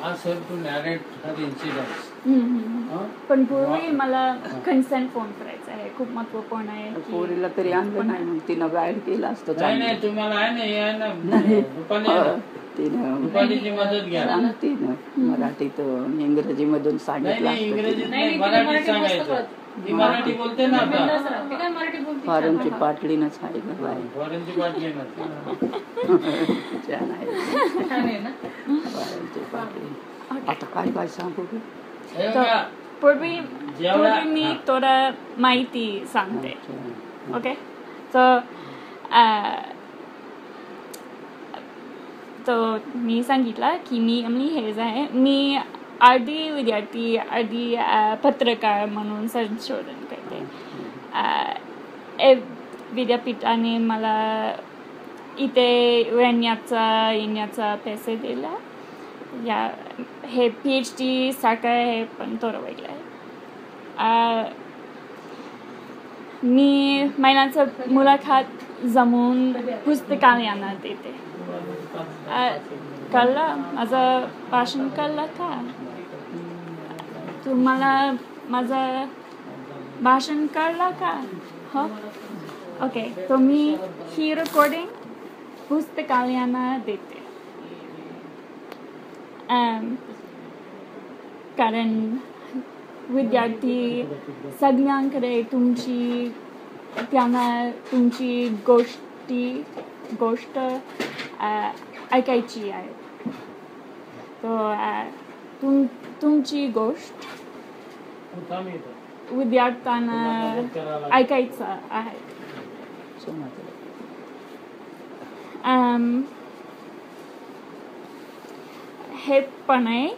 ask her to narrate her incidents. पण पूर्वी मला कन्सेंट फोन करायचा आहे, खूप महत्वपूर्ण आहे. पोरीला तरी आणलं नाही मग तिनं गाईड केलं असतं. नाही तुम्हाला आहे ना रुपालीची मदत घ्या. सांगते ना मराठीत इंग्रजी मधून सांगितलं. इंग्रजी नाही मराठी सांगायचं. ती मराठी बोलते ना आता. फॉरेनची पाटलीनच आहे का बाई. फॉरेनची पाटली छान आहे फॉरेनची पाटली. आता काय काय सांगू पूर्वी मी थोडा माहिती सांगते. ओके तो मी सांगितलं की मी अमली हेज आहे. मी अर्धी विद्यार्थी अर्धी पत्रकार म्हणून संशोधन करते. विद्यापीठाने मला इथे येण्याचा पैसे दिला. या हे PhD सारखं आहे पण थोडं वेगळं आहे. मी महिलांचं मुलाखत जमून पुस्तकालयांना देते. कळलं माझं भाषण कळलं का तुम्हाला? माझं भाषण कळलं का? हो ओके. तो मी ही रेकॉर्डिंग पुस्तकालयांना देते. कारण विद्यार्थी सगळ्यांकडे त्यांना तुमची गोष्ट ऐकायची आहे. तो तुमची गोष्ट विद्यार्थ्यांना ऐकायचं आहे. हे पण आहे.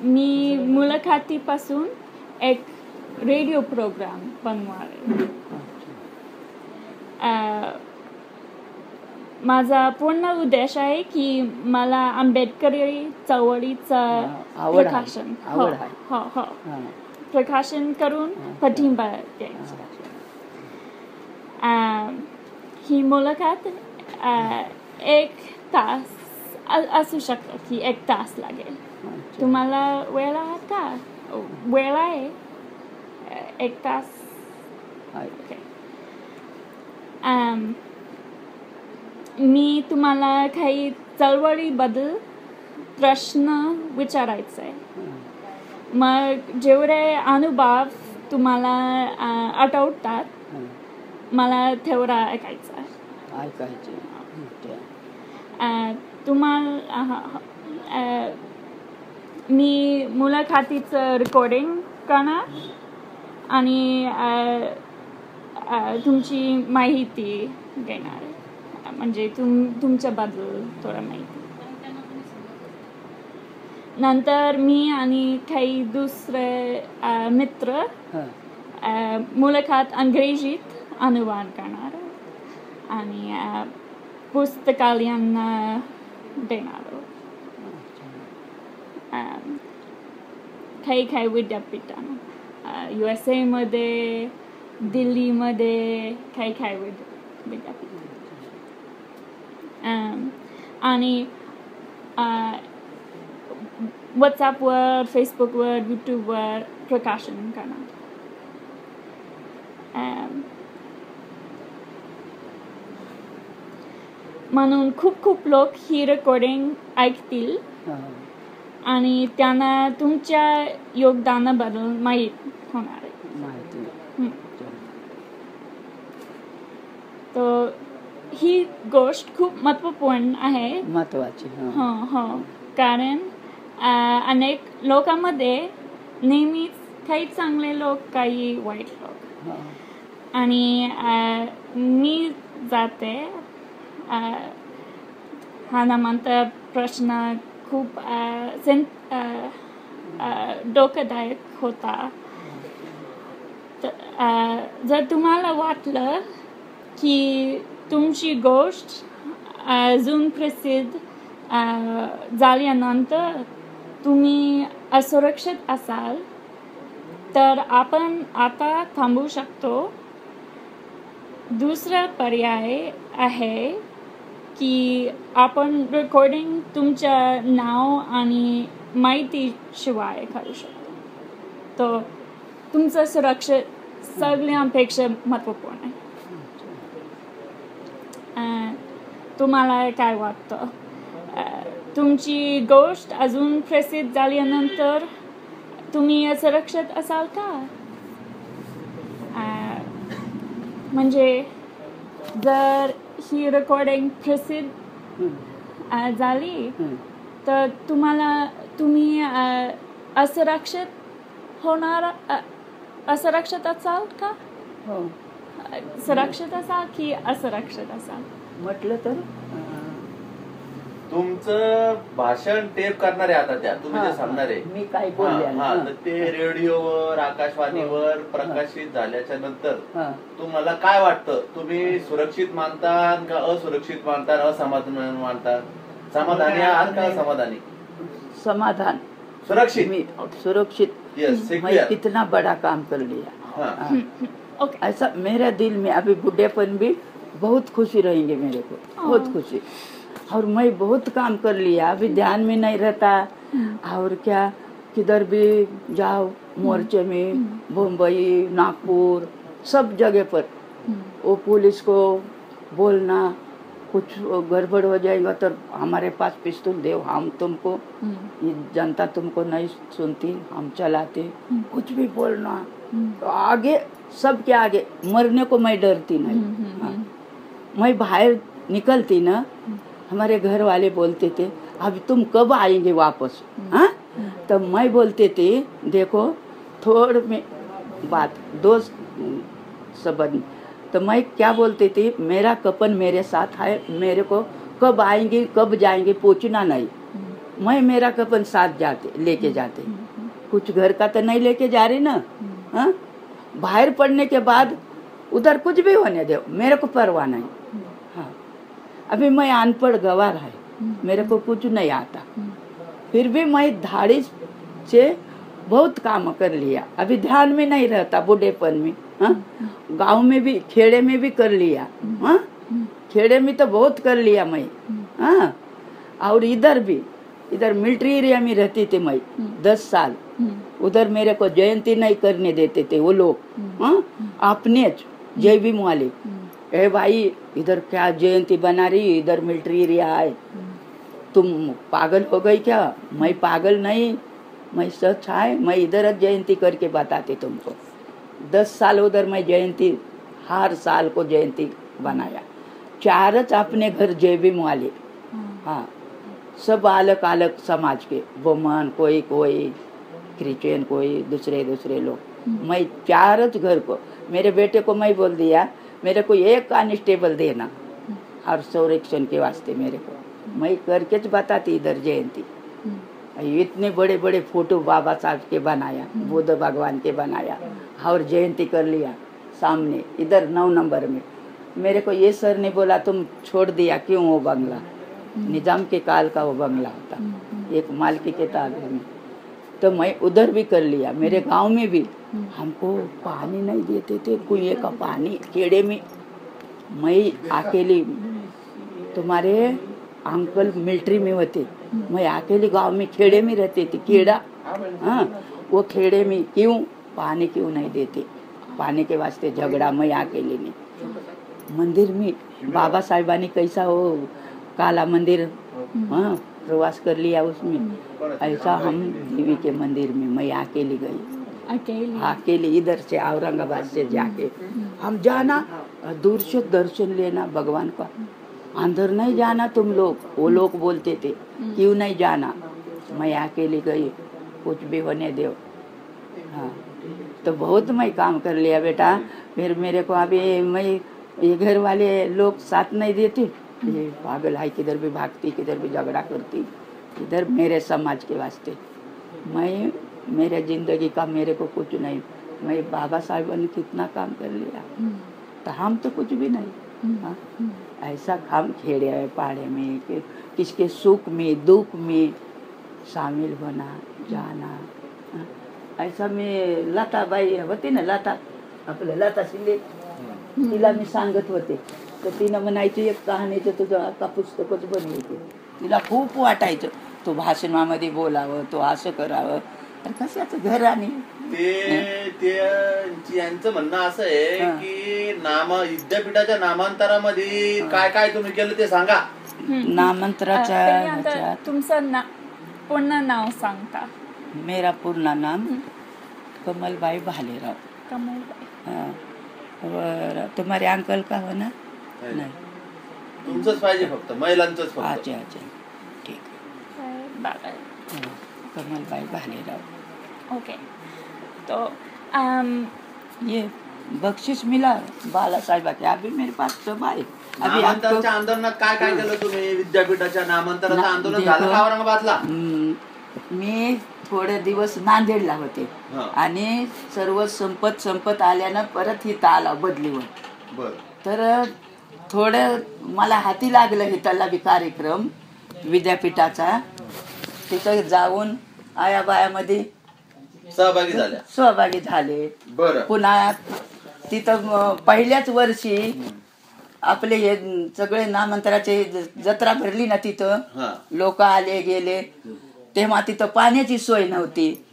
मी मुलाखतीपासून एक रेडिओ प्रोग्राम बनवणार. माझा पूर्ण उद्देश आहे की मला आंबेडकरी चळवळीचं प्रकाशन करून पाठिंबा द्यायचा. ही मुलाखत 1 तास असू शकतं की 1 तास लागेल. तुम्हाला वेळ आहे का? वेळ आहे 1 तास. ओके. मी तुम्हाला काही चळवळीबद्दल प्रश्न विचारायचा आहे. मग जेवढे अनुभव तुम्हाला आठवतात मला तेवढा ऐकायचं. तुम्हाला मी मुलाखतीचं रेकॉर्डिंग करणार आणि तुमची माहिती घेणार. म्हणजे तुमच्याबद्दल थोडं माहिती. नंतर मी आणि काही दुसरे मित्र मुलाखत अंग्रेजीत अनुवाद करणार आणि पुस्तकालयांना देणार. काही विद्यापीठांना USA मध्ये, दिल्लीमध्ये काही विद्यापीठ आणि व्हॉट्सॲपवर, फेसबुकवर, यूट्यूबवर प्रकाशन करणार. म्हणून खूप लोक ही रेकॉर्डिंग ऐकतील आणि त्यांना तुमच्या योगदानाबद्दल माहीत होणार आहे. तर ही गोष्ट खूप महत्त्वपूर्ण आहे. महत्त्वाची. कारण अनेक लोकांमध्ये नेहमीच काही चांगले लोक काही वाईट लोक. आणि मी जाते हा प्रश्न खूप धोकादायक होता. जर तुम्हाला वाटलं की तुमची गोष्ट अजून प्रसिद्ध झाल्यानंतर तुम्ही असुरक्षित असाल तर आपण आता थांबू शकतो. दुसरा पर्याय आहे की आपण रेकॉर्डिंग तुमच्या नाव आणि माहितीशिवाय करू शकतो. तर तुमचं सुरक्षा सगळ्यांपेक्षा महत्त्वपूर्ण आहे. तुम्हाला काय वाटतं? तुमची गोष्ट अजून प्रसिद्ध झाल्यानंतर तुम्ही सुरक्षित असाल का? म्हणजे जर ही रेकॉर्डिंग प्रसिद्ध झाली तर तुम्ही असुरक्षित असाल का? सुरक्षित असाल की असुरक्षित असाल? म्हटलं तर तुमचं भाषण टेप करणारे आता त्या तुम्ही जे सांगणारे मी काय बोलले ते रेडिओवर आकाशवाणीवर प्रकाशित झाल्याच्या नंतर तुम्हाला काय वाटतं? तुम्ही सुरक्षित मानता का असुरक्षित मानता, असमाधान मानता? समाधानी आहात का असमाधानी? समाधान, सुरक्षित. मी सुरक्षित. मैं कितना बड़ा काम कर लिया. ऐसा मेरा दिल में अभी बुढ़ेपन भी बहुत खुशी रहेंगे मेरे को, बहुत खुशी. और मैं बहुत काम कर लिया, अभी ध्यान में नहीं रहता. और क्या किधर भी जाओ, मोर्चे में मुंबई, नागपुर, सब जगह पर वो पुलिस को बोलना कुछ गड़बड़ हो जाएगा तो हमारे पास पिस्तौल दो, हम तुमको, जनता तुमको नहीं सुनती, हम चलाते. कुछ भी बोलना तो आगे सबके आगे मरने को मैं डरती नहीं. मैं बाहर निकलती ना, हमारे घर वाले बोलते थे अब तुम कब आएंगे वापस? हाँ, तब मैं बोलते थे देखो थोड़ में बात दो शब्द. तो मैं क्या बोलती थी, मेरा कपन मेरे साथ है, मेरे को कब आएंगे कब जाएंगे पूछना नहीं. मैं मेरा कपन साथ जाते लेके जाते. कुछ घर का तो नहीं लेके जा रही ना. हाँ, बाहर पड़ने के बाद उधर कुछ भी होने दो, मेरे को परवाह नहीं. हाँ, अभी मैं अनपढ़ गवार है, मेरे को कुछ नहीं आता, फिर भी मैं धाड़ी से बहुत काम कर लिया. अभी ध्यान में नहीं रहता बुढ़ेपन में. हाँ, गांव में भी खेड़े में भी कर लिया. हाँ, खेड़े में तो बहुत कर लिया मैं. हाँ, और इधर भी, इधर मिलिट्री एरिया में रहती थी मैं 10 साल. उधर मेरे को जयंती नहीं करने देते थे वो लोग. हाँ, अपने जय भीम वाले, ए भाई इधर क्या जयंती बना रही, इधर मिलिट्री एरिया है, तुम पागल हो गई क्या? मैं पागल नहीं, मैं सच है, मैं इधर जयंती करके बताते तुमको. 10 साल उधर मैं जयंती, हर साल को जयंती बनाया. 4 अपने घर जय भीम वाले. हाँ, सब अलग अलग समाज के, बोमन कोई क्रिश्चियन, कोई दूसरे लोग. मैं 4 घर को, मेरे बेटे को मैं बोल दिया मेरे को 1 कांस्टेबल देना और संरक्षण के वास्ते. मेरे को मैं करके बताती इधर जयंती. इतने बड़े बड़े फोटो बाबा साहब के बनाया, बुद्ध भगवान के बनाया और जयंती कर लिया सामने इधर 9 नंबर में. मेरे को ये सर ने बोला तुम छोड़ दिया क्यों वो बंगला? निजाम के काल का वो बंगला होता, एक माल की किताब में. तो मैं उधर भी कर लिया. मेरे गांव में भी हमको पानी नहीं देते थे, कुएं का पानी खेड़े में. मैं अकेली, तुम्हारे अंकल मिलिट्री में होते, मैं अकेली गांव में खेड़े में रहती थी. खेड़ा, हाँ, वो खेड़े में क्यों पानी क्यों नहीं देते? पानी के वास्ते झगड़ा मैं अकेली ने. मंदिर में बाबा साहिबानी कैसा हो काला मंदिर, हाँ, प्रवास कर लिया उसमें. ऐसा हम देवी के मंदिर में मैं अकेली गई, अकेले इधर से औरंगाबाद से जाके. हम जाना दूर से दर्शन लेना भगवान का, अंदर नहीं जाना तुम लोग. वो लोग बोलते थे क्यों नहीं जाना. मैं अकेली गई, कुछ भी होने दो. हाँ, तो बहुत मैं काम कर लिया बेटा. फिर मेरे को अभी मैं ये घर वाले लोग साथ नहीं देते, ये पागल है, किधर भी भागती, किधर भी झगड़ा करती. इधर मेरे समाज के वास्ते मैं, मेरे जिंदगी का मेरे को कुछ नहीं. मैं बाबा साहब ने कितना काम कर लिया, तो हम तो कुछ भी नहीं. हाँ, ऐसा काम खेड़े है पहाड़े में कि किसके सुख में दुख में शामिल होना जाना. हाँ, ऐसा में लताबाई होती ना, लता आपलं लता शिंदे, तिला मी सांगत होते तर तिनं म्हणायची एक कहाणीचं तुझं आता पुस्तकच बनवायचं. तिला खूप वाटायचं तो भाषणामध्ये बोलावं, तो असं करावं. तर कशाचं घर आणि यांचं म्हणणं असं आहे की विद्यापीठाच्या नामांतरामध्ये काय काय तुम्ही केलं ते सांगा. नामांतराच्या तुमचं पूर्ण नाव सांगता. मेरा पूर्ण नाम कमलबाई भालेराव. कमलबाई. तुम्हारे अंकल का हो ना? नाही, तुमचंच पाहिजे फक्त, महिलांचंच फक्त. अच्छा अच्छा, ठीक आहे. कमलबाई भालेराव. ओके. तो ये बख्शिश मिला बाला साहेब के. अभी मेरे पास सब आहे. नामांतराच्या आंदोलनात काय काय केलं तुम्ही? विद्यापीठाच्या नामांतराचं आंदोलन झालं का औरंगाबादला? मी थोडे दिवस नांदेडला होते आणि सर्व संपत आल्यानं परत इथं आला बदलीवर. तर थोडं मला हाती लागलं इथला बी कार्यक्रम विद्यापीठाचा. तिथं जाऊन आयाबायामध्ये सहभागी झाले. पुन्हा तिथं पहिल्याच वर्षी आपले हे सगळे नामांतराचे जत्रा भरली ना, तिथं लोक आले गेले. तेव्हा तिथं पाण्याची सोय नव्हती.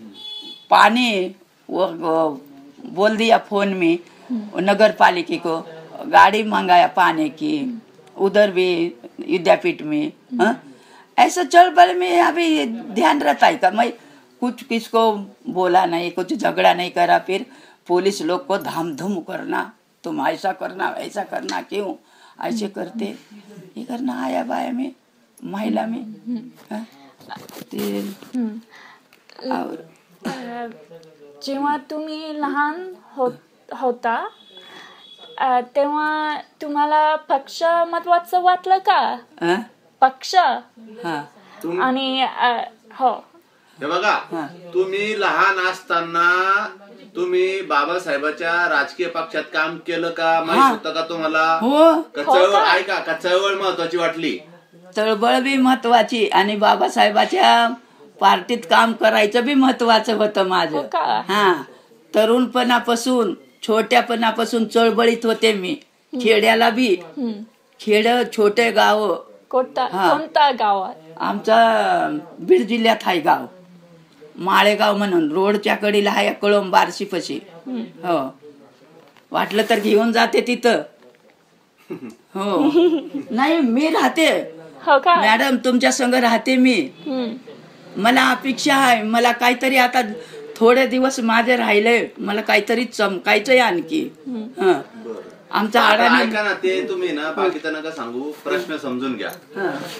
पाणी बोल दिया फोन में नगर पालिका को, गाड़ी मंगाया पानी की उधर भी विद्यापीठ में. ऐसा चलबल में अभी ध्यान रहता है का? मैं कुछ किसको बोला नहीं, कुछ झगड़ा नहीं करा. फिर पुलिस लोग को धाम धूम करना, तुम ऐसा करना ऐसा करना, क्यों ऐसे करते, ये करना आया बाया में महिला में. जेव्हा तुम्ही लहान होता तेव्हा तुम्हाला पक्ष महत्वाचं वाटलं का? पक्ष आणि हो, हे बघा, तुम्ही लहान असताना तुम्ही बाबासाहेबाच्या राजकीय पक्षात काम केलं का? माहित होतं का तुम्हाला? चळवळ ऐका का, चळवळ महत्वाची वाटली? चळवळ बी महत्वाची आणि बाबासाहेबाच्या पार्टीत काम करायचं बी महत्वाचं होतं माझं. तरुणपणापासून छोट्यापणापासून चळवळीत होते मी. खेड्याला बी, छोटे गाव. कोणता गावात? आमचा बीड जिल्ह्यात आहे गाव, माळेगाव म्हणून. रोडच्या कडीला आहे, कळंब बारशी पशी. हो, वाटलं तर घेऊन जाते तिथं. हो, नाही मी राहते मॅडम, तुमच्या संग राहते मी. मला अपेक्षा आहे, मला काहीतरी आता थोडे दिवस माझे राहिले, मला काहीतरी चमकायचंय आणखी. आमचा ऐका ना, ते तुम्ही ना बाकीचं नका सांगू, प्रश्न समजून घ्या.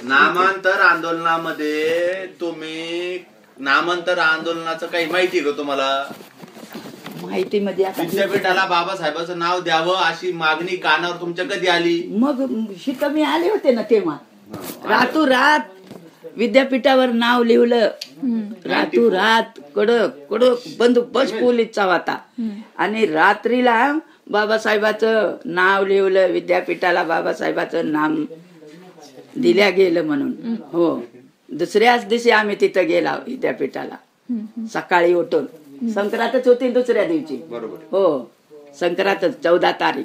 नामांतर आंदोलनामध्ये तुम्ही नामांतर आंदोलनाचं काही माहिती का तुम्हाला? माहिती मध्ये विद्यापीठाला बाबासाहेबांचं नाव द्यावं अशी मागणी कानावर तुमच्या कधी आली? मग शिका मी आले होते ना तेव्हा. रातोरात विद्यापीठावर नाव लिहिलं, रातोरात कडक कडक बंदोबस्त पोलीसचा होता. आणि रात्रीला बाबासाहेबाचं नाव लिहिलं, विद्यापीठाला बाबासाहेबाचं नाम दिल्या गेलं म्हणून. हो, दुसऱ्याच दिवशी आम्ही तिथं गेला विद्यापीठाला. सकाळी उठून, संक्रांतच होती दुसऱ्या दिवशी. हो, संक्रांतच 14 तारीख.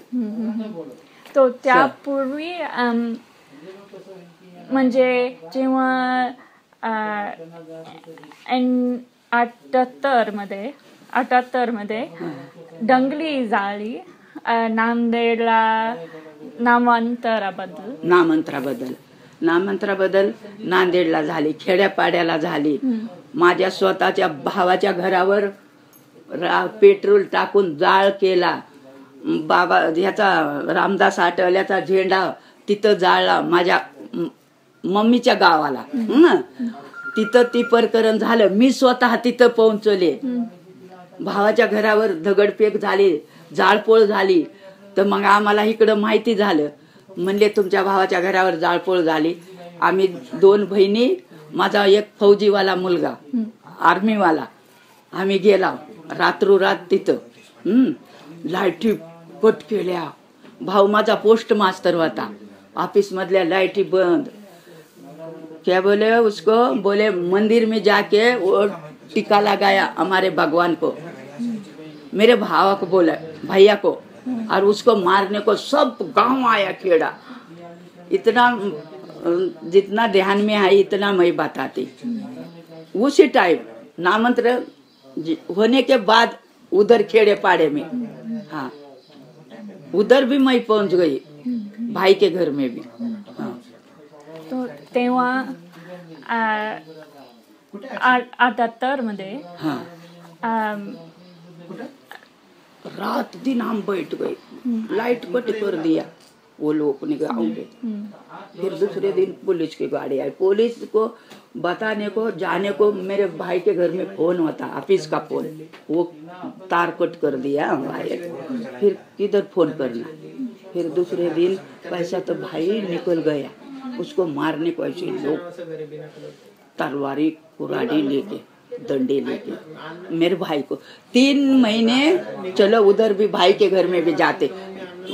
तो त्यापूर्वी म्हणजे जेव्हा 78 मध्ये दंगली झाली नांदेडला, नामांतराबद्दल नांदेडला झाली, खेड्यापाड्याला झाली. माझ्या स्वतःच्या भावाच्या घरावर पेट्रोल टाकून जाळ केला. बाबा ह्याचा रामदास आठवल्याचा झेंडा तिथं जाळला. माझ्या मम्मीच्या गावाला तिथं ती प्रकरण झालं. मी स्वतः तिथं पोहोचले. भावाच्या घरावर दगडफेक झाली, जाळपोळ झाली. तर मग आम्हाला इकडं माहिती झालं. म्हणले तुमच्या भावाच्या घरावर जाळपोळ झाली. आम्ही 2 बहिणी, माझा एक फौजीवाला मुलगा, आर्मीवाला, आम्ही गेला रात्रोरात तिथं. लाईटी कट केल्या. भाऊ माझा पोस्ट मास्तर होता. ऑफिस मधल्या लाईटी बंद. क्या बोले उसको, बोले मंदिर में जाके वो टीका लगाया हमारे भगवान को. मेरे भावा को बोला, भैया को और उसको मारने को सब गांव आया खेड़ा। इतना जितना ध्यान में आई इतना मैं बताती। उसी टाइम नामंत्र होने के बाद उधर खेड़े पाड़े में, हाँ उधर भी मैं पहुंच गई, भाई के घर में भी। हाँ। तो तेव्हा 78 मध्ये रात दिन हम बैठ गए, लाइट कट कर दिया वो लोग ने गाँव के। फिर दूसरे दिन पुलिस की गाड़ी आई, पुलिस को बताने को जाने को मेरे भाई के घर में फोन होता, ऑफिस का फोन, वो तार कट कर दिया भाई। फिर किधर फोन करना। फिर दूसरे दिन पैसा तो भाई निकल गया, उसको मारने को ऐसे लोग तलवारी कुराड़ी लेके डंडे लेके मेरे भाई को 3 महीने। चलो उधर भी भाई के घर में भी जाते,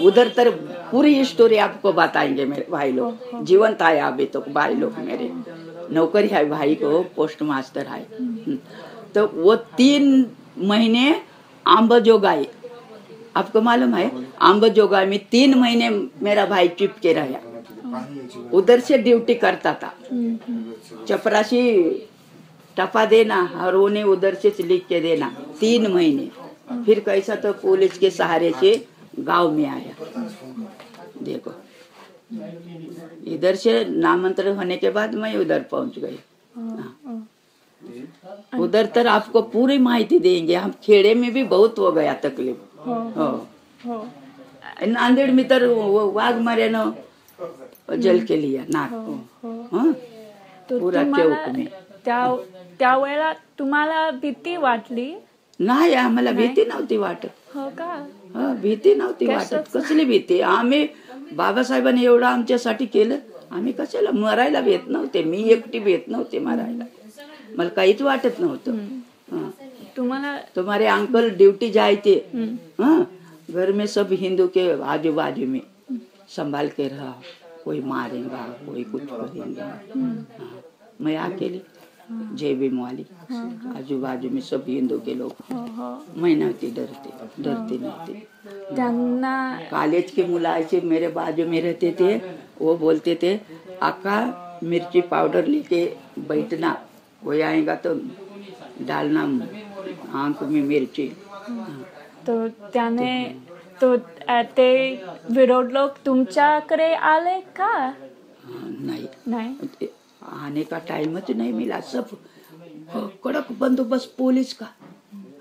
उधर तर पूरी स्टोरी आपको बताएंगे मेरे भाई लोग। जीवंत आए अभी तो भाई लोग मेरे, नौकरी है भाई को, पोस्ट मास्टर है। तो वो 3 महीने आंबजोगाई, आपको मालूम है आंबजोगाई में 3 महीने मेरा भाई चिपके रहा। उधर से ड्यूटी करता था, चपरासी टपा देना और उन्हें उधर से लिख के देना 3 महीने। फिर कैसा तो पुलिस के सहारे से गांव में आया। देखो इधर से नामांतरण होने के बाद मैं उधर पहुंच गई। उधर तर आपको पूरी माहिती देंगे। हम खेड़े में भी बहुत हो गया तकलीफ। नांदेड़ में तर वाघ मारे न जल के लिया नाक पूरा चौक में। त्यावेळेला तुम्हाला भीती वाटली? नाही, आम्हाला भीती नव्हती वाटत. हो का? भीती नव्हती वाटत. कसली भीती? आम्ही बाबासाहेबांनी एवढं आमच्यासाठी केलं, आम्ही कशाला मरायला भेट नव्हते. मी एकटी भेट नव्हते मरायला, मला काहीच वाटत नव्हतं. तुम्हारे अंकल ड्यूटी जाए थे, घर में सब हिंदू के आजू बाजू में संभाल के रहा, कोई मारेगा कोई कुछ करेगा. मैं अकेली जय भीम वाली, आजू बाजू में सब हिंदू के लोग. मैं नव्हती डरती नव्हती. कॉलेज के मुलायसे मेरे बाजू में रहते थे, वो बोलते थे आका मिर्ची पाउडर लेके बैठना, कोई आएगा तो डालना आंख में मिर्ची. तो त्याने तो ते विरोध लोग तुमच्याकडे आले का? नहीं, आने का टाइम नहीं मिला. सब कड़क बंदोबस्त पुलिस का.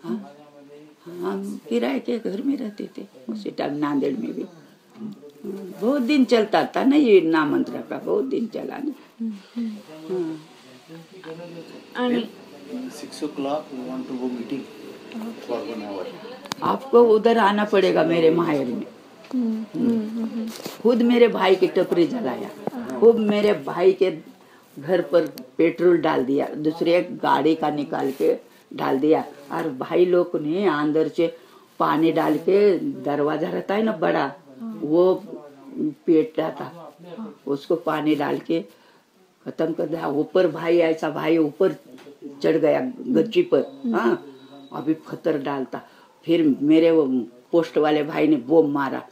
हम किराए के घर में रहते थे उसी टाइम नांदेड़ में भी. बहुत दिन चलता था ना ये नामंत्र का, बहुत दिन चला ना. 6 o'clock we want to go meeting for 1 hour. आपको उधर आना पड़ेगा मेरे माहेर में. खुद मेरे भाई की टपरी जलाया, खूब मेरे भाई के घर पर पेट्रोल डाल दिया, दूसरे गाड़ी का निकाल के डाल दिया. और भाई लोग ने अंदर से पानी डाल के, दरवाजा रहता है ना बड़ा, वो पेटा था, उसको पानी डाल के खत्म कर दिया. ऊपर भाई ऐसा भाई ऊपर चढ़ गया गच्ची पर. अभी पत्थर डालता. फिर मेरे वो पोस्ट वाले भाई ने बम मारा.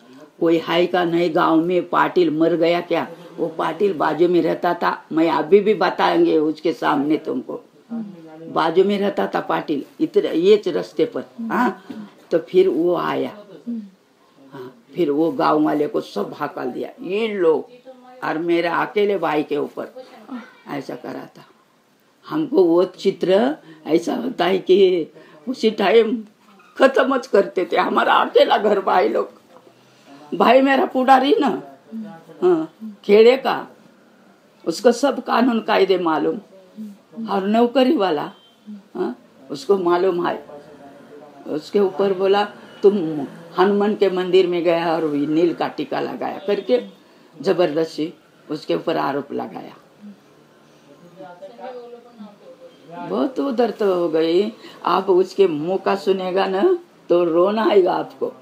कोई है का नहीं गांव में, पाटिल मर गया क्या? वो पाटिल बाजू में रहता था, मैं अभी भी बताएंगे उसके सामने तुमको. बाजू में रहता था पाटिल, इतने ये रास्ते पर. तो फिर वो आया. फिर वो गांव वाले को सब हकल दिया, ये लोग और मेरे अकेले भाई के ऊपर ऐसा करा था. हमको वो चित्र ऐसा होता है कि उसी टाइम खत्म करते थे. हमारा अकेला घर भाई लोग. भाई मेरा पुडारी ना, खेड़े का, उसको सब कानून कायदे मालूम. और नौकरी वाला, उसको मालूम है. उसके ऊपर बोला तुम हनुमान के मंदिर में गया और नील का टीका लगाया करके जबरदस्ती उसके ऊपर आरोप लगाया. बहुत उधर तो हो गई. आप उसके मुंह का सुनेगा ना तो रोना आएगा आपको.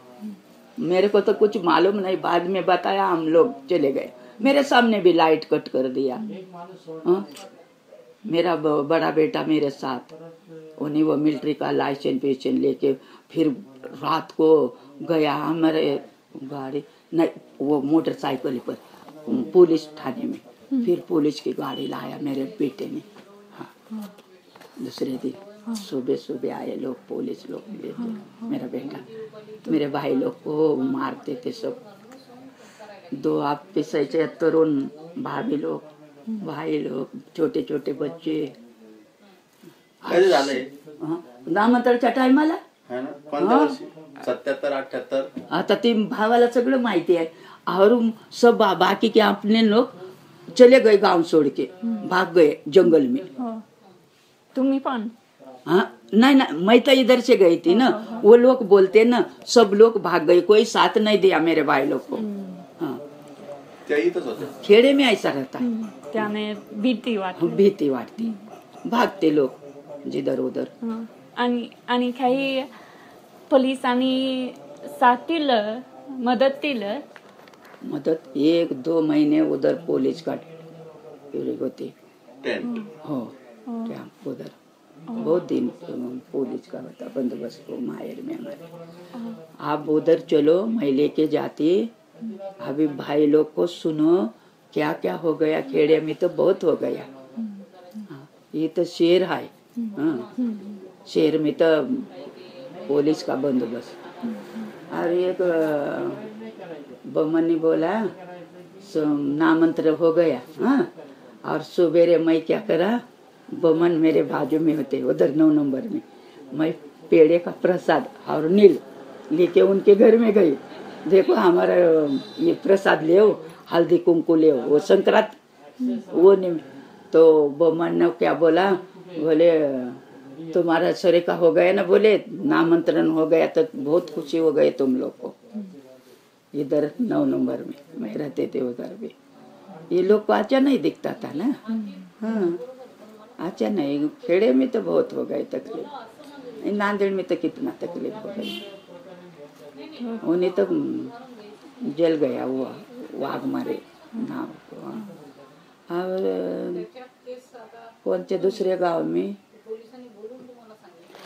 मेरे को तो कुछ मालूम नहीं, बाद में बताया, हम लोग चले गए. मेरे सामने भी लाइट कट कर दिया. मेरा बड़ा बेटा मेरे साथ, उन्हीं वो मिलिट्री का लाइसेंस लेके फिर रात को गया. हमारे गाड़ी नहीं, वो मोटरसाइकिल पर पुलिस थाने में, फिर पुलिस की गाड़ी लाया मेरे बेटे ने। हाँ, दूसरे दिन सुबह सुबह आए लोग, पुलिस लोग लेते मेरा बेटा, मेरे भाई लोग को मारते थे सब। 2 आप पिसायचे तरुण भाभी लोग, भाई लोग, छोटे छोटे बच्चे। कधी झालंय नामांतराच्या टायमाला है ना? कोणत्या वर्षी? 77 78? आता ते भावाला सगळं माहिती है। और सब बाकी के अपने लोग चले गए गांव छोड़ के, भाग गए जंगल में। तुम्ही पण? हाँ नहीं ना, मैं तो इधर से गई थी ना, वो लोग बोलते ना सब लोग भाग गए, कोई साथ नहीं दिया मेरे भाई लोग को। हाँ, खेड़े में ऐसा रहता है, त्याने भीती वाटली। भीती वाटती, भागते लोग जिधर उधर। आणि काही पोलिसांनी साथीलं मदत 1-2 महीने उधर पुलिस का होती। हो, कैंप उधर बहुत दिन पुलिस का होता बंदोबस्त को मायर में हमारे। आप उधर चलो, मैं लेके जाती। अभी भाई लोग को सुनो क्या क्या हो गया खेड़े में, तो बहुत हो गया। ये तो शेर है, शेर में तो पुलिस का बंदोबस्त। और एक बमन ने बोला नामंत्र हो गया। हाँ, और सुबेरे मैं क्या करा, बमन मेरे बाजू में होते उधर 9 नंबर में, मैं पेड़े का प्रसाद और नील लेके उनके घर में गई। देखो हमारा ये प्रसाद ले, हल्दी कुमकुम ले, वो संक्रांत वो नहीं। तो बमन ने क्या बोला, बोले तुम्हारा सरे का हो गया ना, बोले नामंत्रण हो गया तो बहुत खुशी हो गई तुम लोग को। इधर 9 नंबर में मैं रहते थे, उधर भी ये लोग को अच्छा नहीं दिखता था ना। हाँ, अच्छा नहीं, खेड़े में तो बहुत हो गई तकलीफ, नांदेड़ में तो कितना तकलीफ हो गई। उन्हें तो जल गया वो वाघ मारे नाव को। और कौन से दूसरे गांव में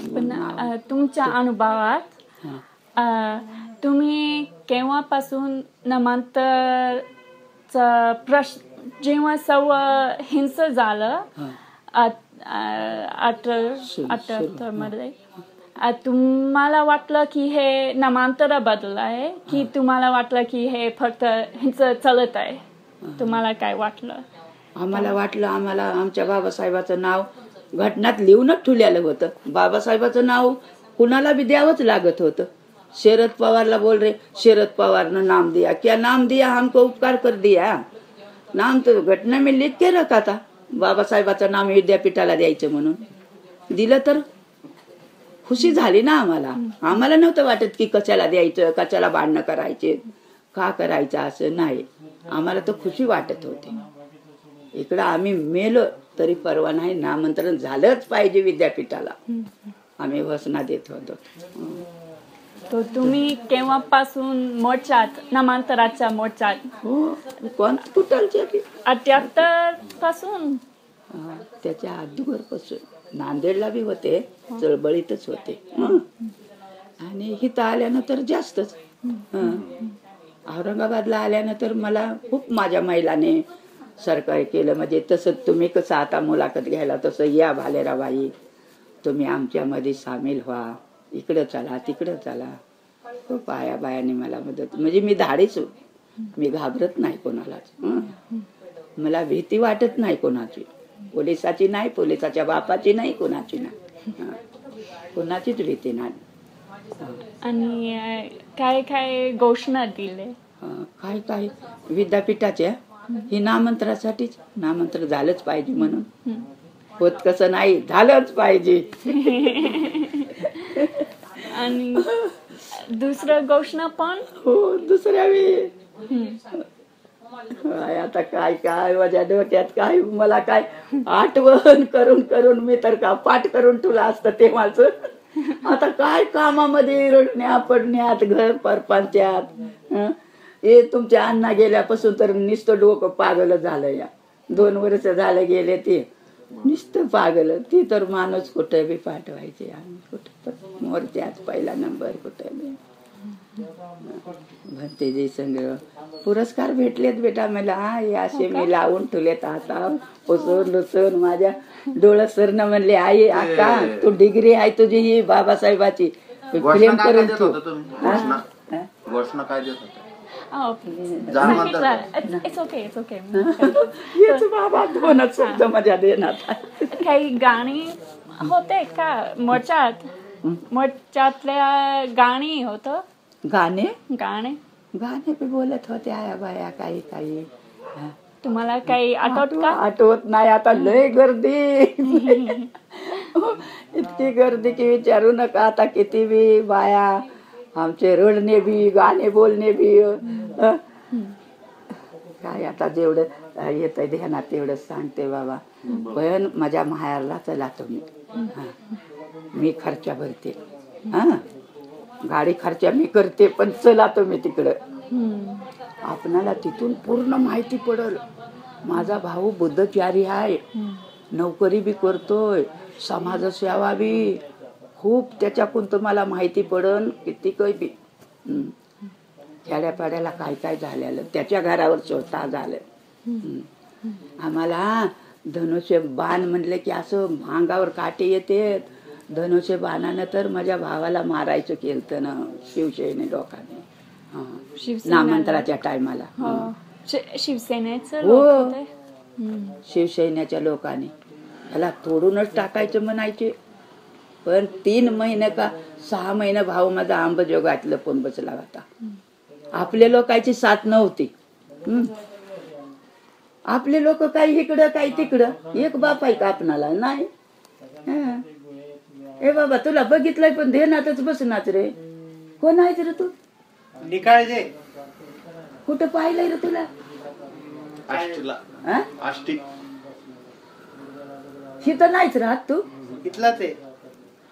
पण तुमच्या अनुभवात तुम्ही केव्हापासून नामांतरचा प्रश्न जेव्हा हिंस झालं 78 मध्ये, तुम्हाला वाटलं की हे नामांतराबद्दल आहे की तुम्हाला वाटलं की हे फक्त हिंस चालत आहे? तुम्हाला काय वाटलं? आम्हाला वाटलं, आम्हाला आमच्या बाबासाहेबाचं नाव घटनात लिहूनच ठेवलेलं होतं। बाबासाहेबाचं नाव कुणाला भी द्यावंच लागत होतं। शरद पवारला बोल रहे, शरद पवार ने नाम दिया, क्या नाम दिया, हमको उपकार कर दिया, नाम तो घटना में लिख के रखा था, बाबासाहेबाचं नाम विद्यापीठाला द्यायचं म्हणून दिलं तर खुशी झाली ना आम्हाला। आम्हाला नव्हतं वाटत की कशाला द्यायचं, कशाला भांडणं करायचे, का करायचं, असं नाही, आम्हाला तर खुशी वाटत होती। इकडं आम्ही मेलो तरी परवा नाही, नामंत्रण झालंच पाहिजे विद्यापीठाला, आम्ही घोषणा देत होतो। तो तुम्ही केव्हापासून मोर्चात, नामांतराच्या मोर्चात? हो, कोण कुठलच्या की 78 पासून? त्याच्या अगोदर पासून नांदेडला बी होते, चळबळीतच होते। आणि इथं आल्यानंतर जास्तच। औरंगाबादला आल्यानंतर मला खूप माझ्या महिलाने सरकार केलं, म्हणजे तसं तुम्ही कसं आता मुलाखत घ्यायला तसं या भालेराबाई, तुम्ही आमच्यामध्ये सामील व्हा, इकडं चला तिकडं चला, खूप आया बायाने मला मदत, म्हणजे मी धाडीच, मी घाबरत नाही कोणालाच, मला भीती वाटत नाही कोणाची, पोलिसाची नाही, पोलिसाच्या बापाची नाही, कोणाची नाही, कोणाचीच भीती नाही। आणि काय काय घोषणा दिले? काय काय विद्यापीठाच्या ही नामंत्रासाठीच, नामंत्र झालंच पाहिजे म्हणून, होत कसं नाही, झालंच पाहिजे। आणि दुसरं घोषणा पण? हो, दुसऱ्या आता काय काय माझ्या डोक्यात काय, मला काय आठवण करून करून मी तर का पाठ करून तुला असतं ते माझं। आता काय कामामध्ये रडण्या पडण्यात, घर परपंचात, हे तुमच्या अण्णा गेल्यापासून तर नुसतं डोकं पागल झालं। या 2 वर्ष झालं गेले ते, नुसतं पागल। ती तर माणूस कुठे बी पाठवायचे, आम्ही कुठे मोर्चात पहिला नंबर कुठे बी। भंतेजी संग पुरस्कार भेटलेत बेटा मला. हे असे मी लावून ठेवलेत आता पुसून लुसून. माझ्या डोळं सरनं म्हणले आई आका तू डिग्री आहे तुझी ही बाबासाहेबाची प्रेम करून ठेव. घोषणा काय देत होता? It's okay. हेच बाबा दोनच शब्द माझ्या देण्यात. काही गाणी होते का मोर्चातल्या गाणी होत? गाणे गाणे बी बोलत होते आया बाया काही काही. तुम्हाला काही आठवत का? आठवत नाही आता. लय गर्दी इतकी गर्दी की विचारू नका. आता किती बी बाया आमचे रडणे बी गाणे बोलणे बी काय आता जेवढं येत ध्यानात तेवढं सांगते बाबा. पण माझ्या माहेरला चला तुम्ही. मी खर्चा भरते. गाडी खर्चा मी करते पण चला तुम्ही तिकडं. आपणाला तिथून पूर्ण माहिती पडल. माझा भाऊ बुद्धचारी आहे. नोकरी बी करतोय. समाजसेवा बी खूप. त्याच्याकडून तुम्हाला माहिती पडन किती काही बी. खेड्यापाड्याला काय काय झालेलं त्याच्या घरावर स्वतः झालं. आम्हाला धनुष्य बाण म्हणले की असं भांगावर काटे येते. धनुष्य बाणानं तर माझ्या भावाला मारायचं केलं ना शिवसेने लोकांनी नामांतराच्या टायमाला. शिवसेनेचं हो शिवसेनेच्या लोकांनी त्याला तोडूनच टाकायचं म्हणायचे. पण 3 महिने का 6 महिने भाऊ माझा आंबजोगातलं पण बसला होता. आपले लोकांची साथ नव्हती. आपले लोक काही इकडं काही तिकडं. एक बाप आहे का आपणाला नाही. ए बाबा तुला बघितलंय पण ध्यानातच बसनाच रे. कोण आहेच रे तू? निकाळजे कुठं पाहिलंय रे तुला? आष्टी ही तर नाहीच राहत तू. इथलाच आहे.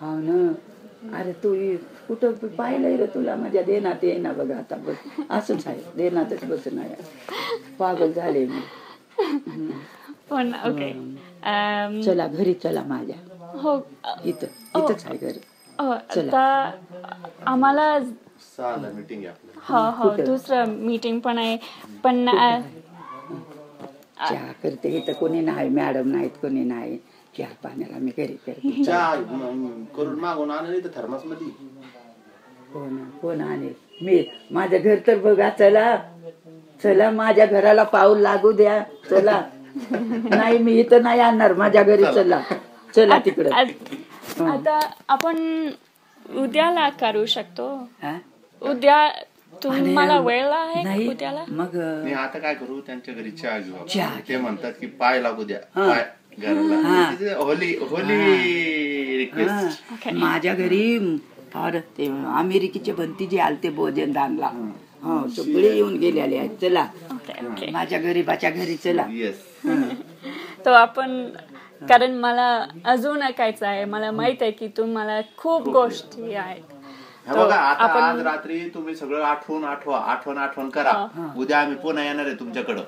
हा ना. अरे तू कुठं पाहिलंय रे तुला? माझ्या देनात ये ना बघा आता. बस असंच आहे देनातच बस नाही. पागल झाले मी. पण ओके चला घरी चला माझ्या. हो इथंच आहे घर. आता आम्हाला मीटिंग आहे. हो दुसरं मीटिंग पण आहे. पण चहा करते. इथं कोणी नाही. मॅडम नाहीत कोणी नाही. चहा पाण्याला मी घरी करते. चहा करून मागून आणले तर थर्मास मध्ये. कोण आणेल? मी माझं घर तर बघा. चला चला माझ्या घराला पाऊल लागू द्या. चला. नाही मी इथं नाही आणणार. माझ्या घरी चला. चला तिकडं. आता आपण उद्याला करू शकतो. उद्या तुम्हाला वेळ आहे उद्याला? मग मी आता काय करू त्यांच्या घरी चहा घेऊ. ते म्हणतात की पाय लागू द्या पाय घराला. Holy request. माझ्या घरी फार ते अमेरिकेचे भंती जे आलते भोजन दानला सगळे येऊन गेलेले आहेत. चला माझ्या गरीबाच्या घरी चला. तो आपण कारण मला अजून ऐकायचं आहे. मला माहित आहे की तुम्हाला खूप गोष्टी आहेत. बघा आता आज रात्री तुम्ही सगळं आठवण करा. उद्या आम्ही पुन्हा येणार आहे तुमच्याकडं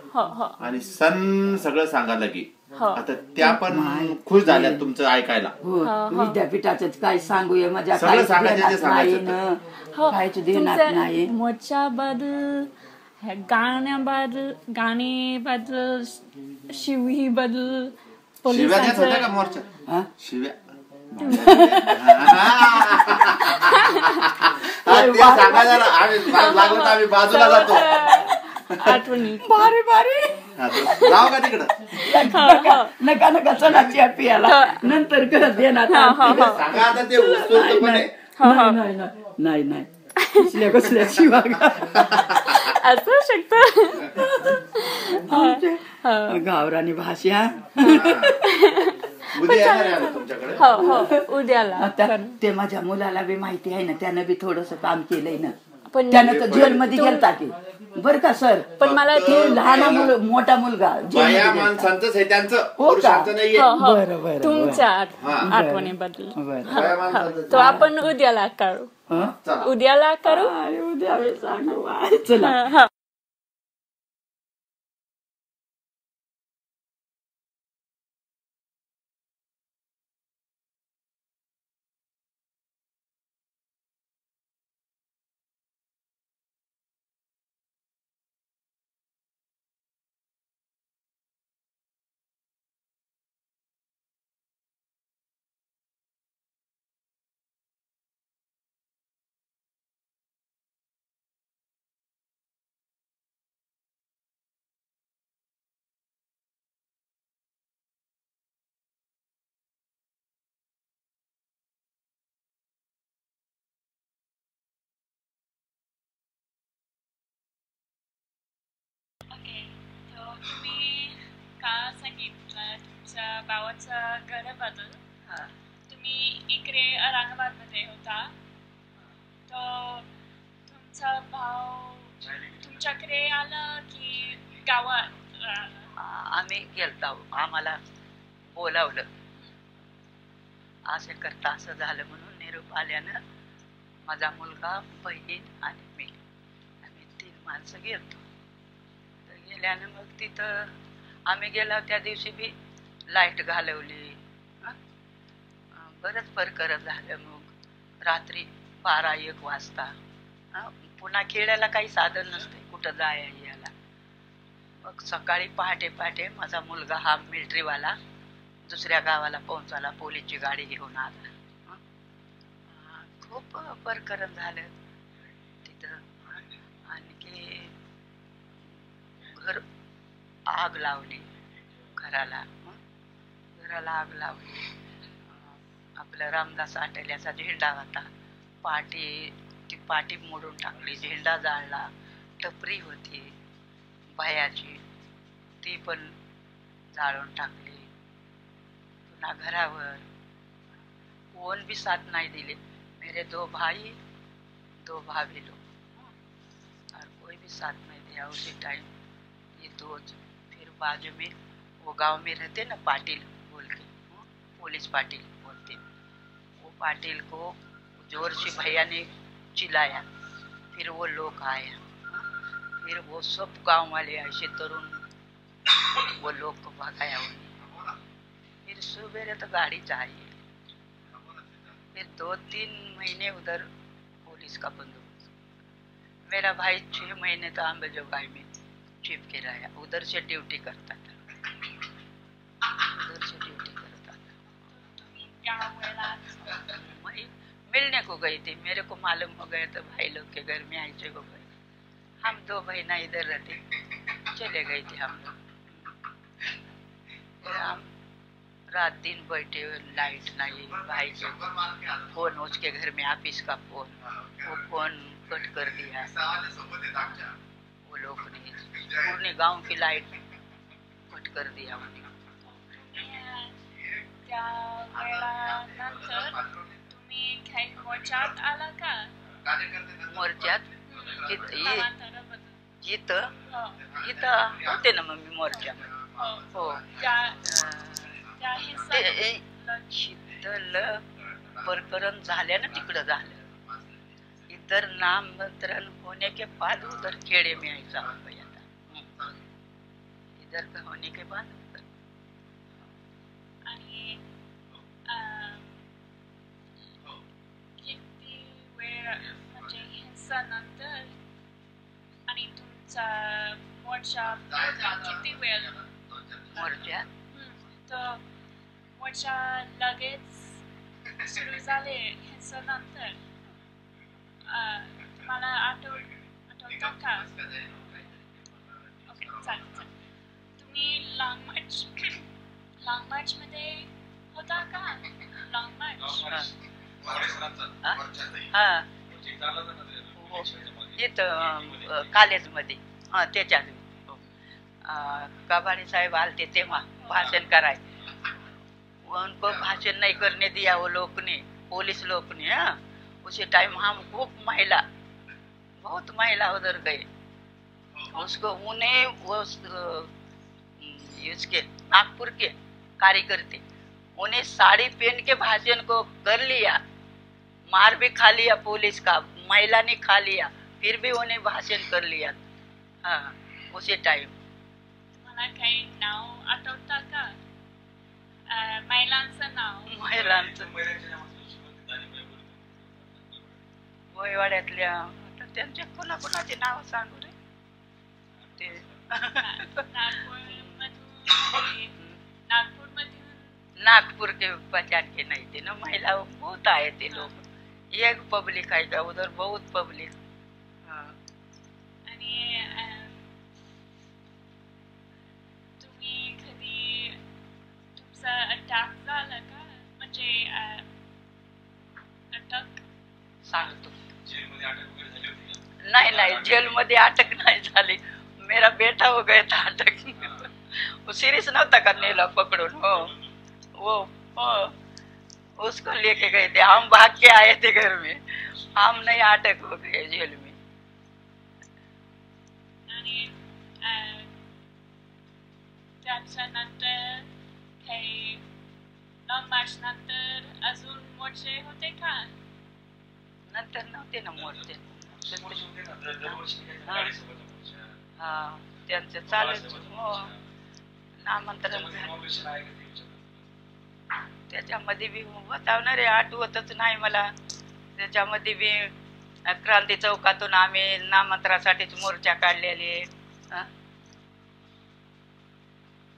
आणि सण सगळं सांगायला की आता त्या पण खुश झाल्या तुमचं ऐकायला. विद्यापीठाच काय सांगूया माझ्या सगळं सांगायचं नाही. मोर्चाबद्दल गाण्याबद्दल शिवीबद्दल शिव्या मोर्चा शिव्या आम्ही बाजूला जातो. आठवणी जाऊ का तिकडं? नका चला चहा पियाला नंतर करत देणार. सांगा आता ते उत्स्फूर्तपणे. नाही कसल्या शिवा असू शकतं. गावरानी भाषा. उद्याला ते माझ्या मुलाला बी माहिती आहे ना. त्यानं बी थोडस काम केलंय ना. त्यानं तर जेल मध्ये गेलता की बर का सर. पण मला ते लहान मोठा मुलगा माणसांचंच आहे त्यांचं पुरुषांचं नाहीये. बरं तुमच्या आठवणीबद्दल तो आपण उद्याला करू. उद्याला करू. उद्या सांगू. चला. तुमच्या भावाचं घराबद्दल. तुम्ही इकडे औरंगाबाद मध्ये होता, तर तुमचा भाव तुमच्याकडे आला की गावात आम्ही गेलतो, आम्हाला बोलावलं, असं करता असं झालं म्हणून निरोप आल्यानं माझा मुलगा, बहीण आणि मी, आम्ही 3 माणसं गेलतो. तर गेल्यानं मग तिथं आम्ही गेलो त्या दिवशी बी लाईट घालवली, बरंच प्रकरण झालं. मग रात्री 12-1 वाजता पुन्हा खेड्याला काही साधन नसते कुठं यायला. मग सकाळी पहाटे माझा मुलगा हा मिलिटरीवाला दुसऱ्या गावाला पोहोचायला पोलीसची गाडी घेऊन आला. खूप प्रकरण झालं तिथं. आणखी घर आग लावली, घराला आग लावली. आपलं रामदास आठवल्याचा झेंडा होता, ती पाटी मोडून टाकली, झेंडा जाळला. टपरी होती बायाची, ती पण जाळून टाकली. पुन्हा घरावर कोण भी साथ नहीं दिले. मेरे 2 भाई 2 भाभी लोग, और कोई भी साथ नहीं दिया उसी टाइम. ये 2 फिर बाजू में वो गांव में रहते ना पाटिल बोल के, पुलिस पाटिल बोलते, वो पाटिल को जोर से भैया ने चिल्लाया. फिर वो लोग आया, फिर वो सब गांव वाले ऐसे तरुण वो लोग को भगाया उन्हें. फिर सुबह तो गाड़ी चाहिए. फिर 2-3 महीने उधर पुलिस का बंदोबस्त. मेरा भाई 6 महीने तो अंबेजोगाई में चिपके रहा, उधर से ड्यूटी करता था. मैं मिलने को गई थी, मेरे को मालूम हो गया तो भाई लोग के घर में आइचे हो गए. हम 2 बहना इधर रहते, चले गए थे हम लोग. हम रात दिन बैठे, लाइट नहीं, भाई के फोन, उसके घर में ऑफिस का फोन, वो फोन कट कर दिया वो लोग ने. पूरे गांव की लाइट कट कर दिया उन्हें. तुम्ही काही मोर्चात आला का? मोर्चात इथं होते ना मम्मी मोर्चा. हो, शीतल प्रकरण झाल्यानं तिकडं झालं. इधर नामंत्रण होने के बाद उधर खेड़े में ऐसा हो गया था. इधर का होने के बाद उधर. आणि किती वेळ म्हणजे हिंसानंतर आणि तुमचा मोर्चा किती वेळ? मोर्चा तर मोर्चा लगेच सुरू झाले हिंसानंतर. तुम्हाला आठवतं का? ओके, चालेल. तुम्ही लॉंग मार्च मध्ये होता का? लॉंग मार्च इथं कॉलेजमध्ये, त्याच्यात कबाड़ी साहब आलते तेव्हा भाषण कराए. उनको भाषण नहीं करने दिया वो लोग ने, पुलिस लोग ने. उसी टाइम हम बहुत महिला उधर गए. उसको उन्हें वो इसके नागपुर के कार्यकर्ते उन्हें साड़ी पहन के भाषण को कर लिया. मार भी खा लिया पुलिस का, महिला ने खा लिया, फिर भी उन्हें भाषण कर लिया. हाँ, उसी टाइम. मला काही नाव आठवतं का? महिलांचं नाव? महिलांचं वयवाड्यातल्या त्यांच्या कोणाकोणाची नाव सांगू रे ते. नागपुर के पहचान के नहीं थे ना. महिला बहुत आए थे लोग. एक पब्लिक आहे का उधर, बहुत पब्लिक. आणि तुम्ही कधी तुमचा अटॅक झाला का? म्हणजे अटक सांगतो. नहीं जेल मध्ये अटक नहीं झाली. मेरा बेटा हो गया था अटक. सीरीज नव्हता का नेला पकडून? हो वो हो, उसको लेके गए थे, हम भाग के आए थे घर में, हम नहीं अटक हो गए जेल में. आणि त्याच्यानंतर काही लॉंग मार्च नंतर अजून मोर्चे होते का? नंतर नव्हते ना मोर्चे. हा, त्यांचं चालूच. हो, नामांतरण त्याच्यामध्ये बी बतावणार आहे, आठवतच नाही मला. त्याच्यामध्ये बी क्रांती चौकातून आम्ही नामांतरासाठीच मोर्चा काढलेले.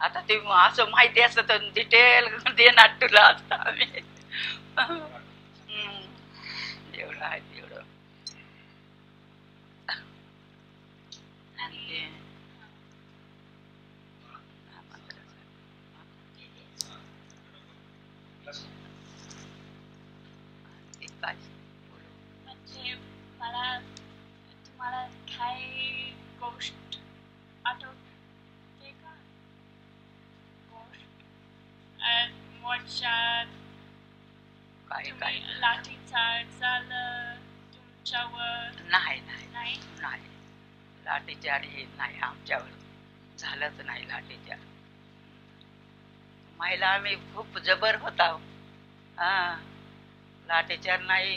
आता ते असं माहिती असत तर डिटेल देणार तुला आता आम्ही. एवढं आहे तेवढं. आणि काय म्हणजे मला तुम्हाला काही गोष्ट आठवते का? गोष्ट मोर्चात काय काय लाठीचार्ज झालं तुमच्यावर? नाही नाही नाही. नाही, लाठीचार्ज हे नाही आमच्यावर झालंच नाही. लाठीचार्ज महिला आम्ही खूप जबर होता. हा, लाठीचार्ज नाही.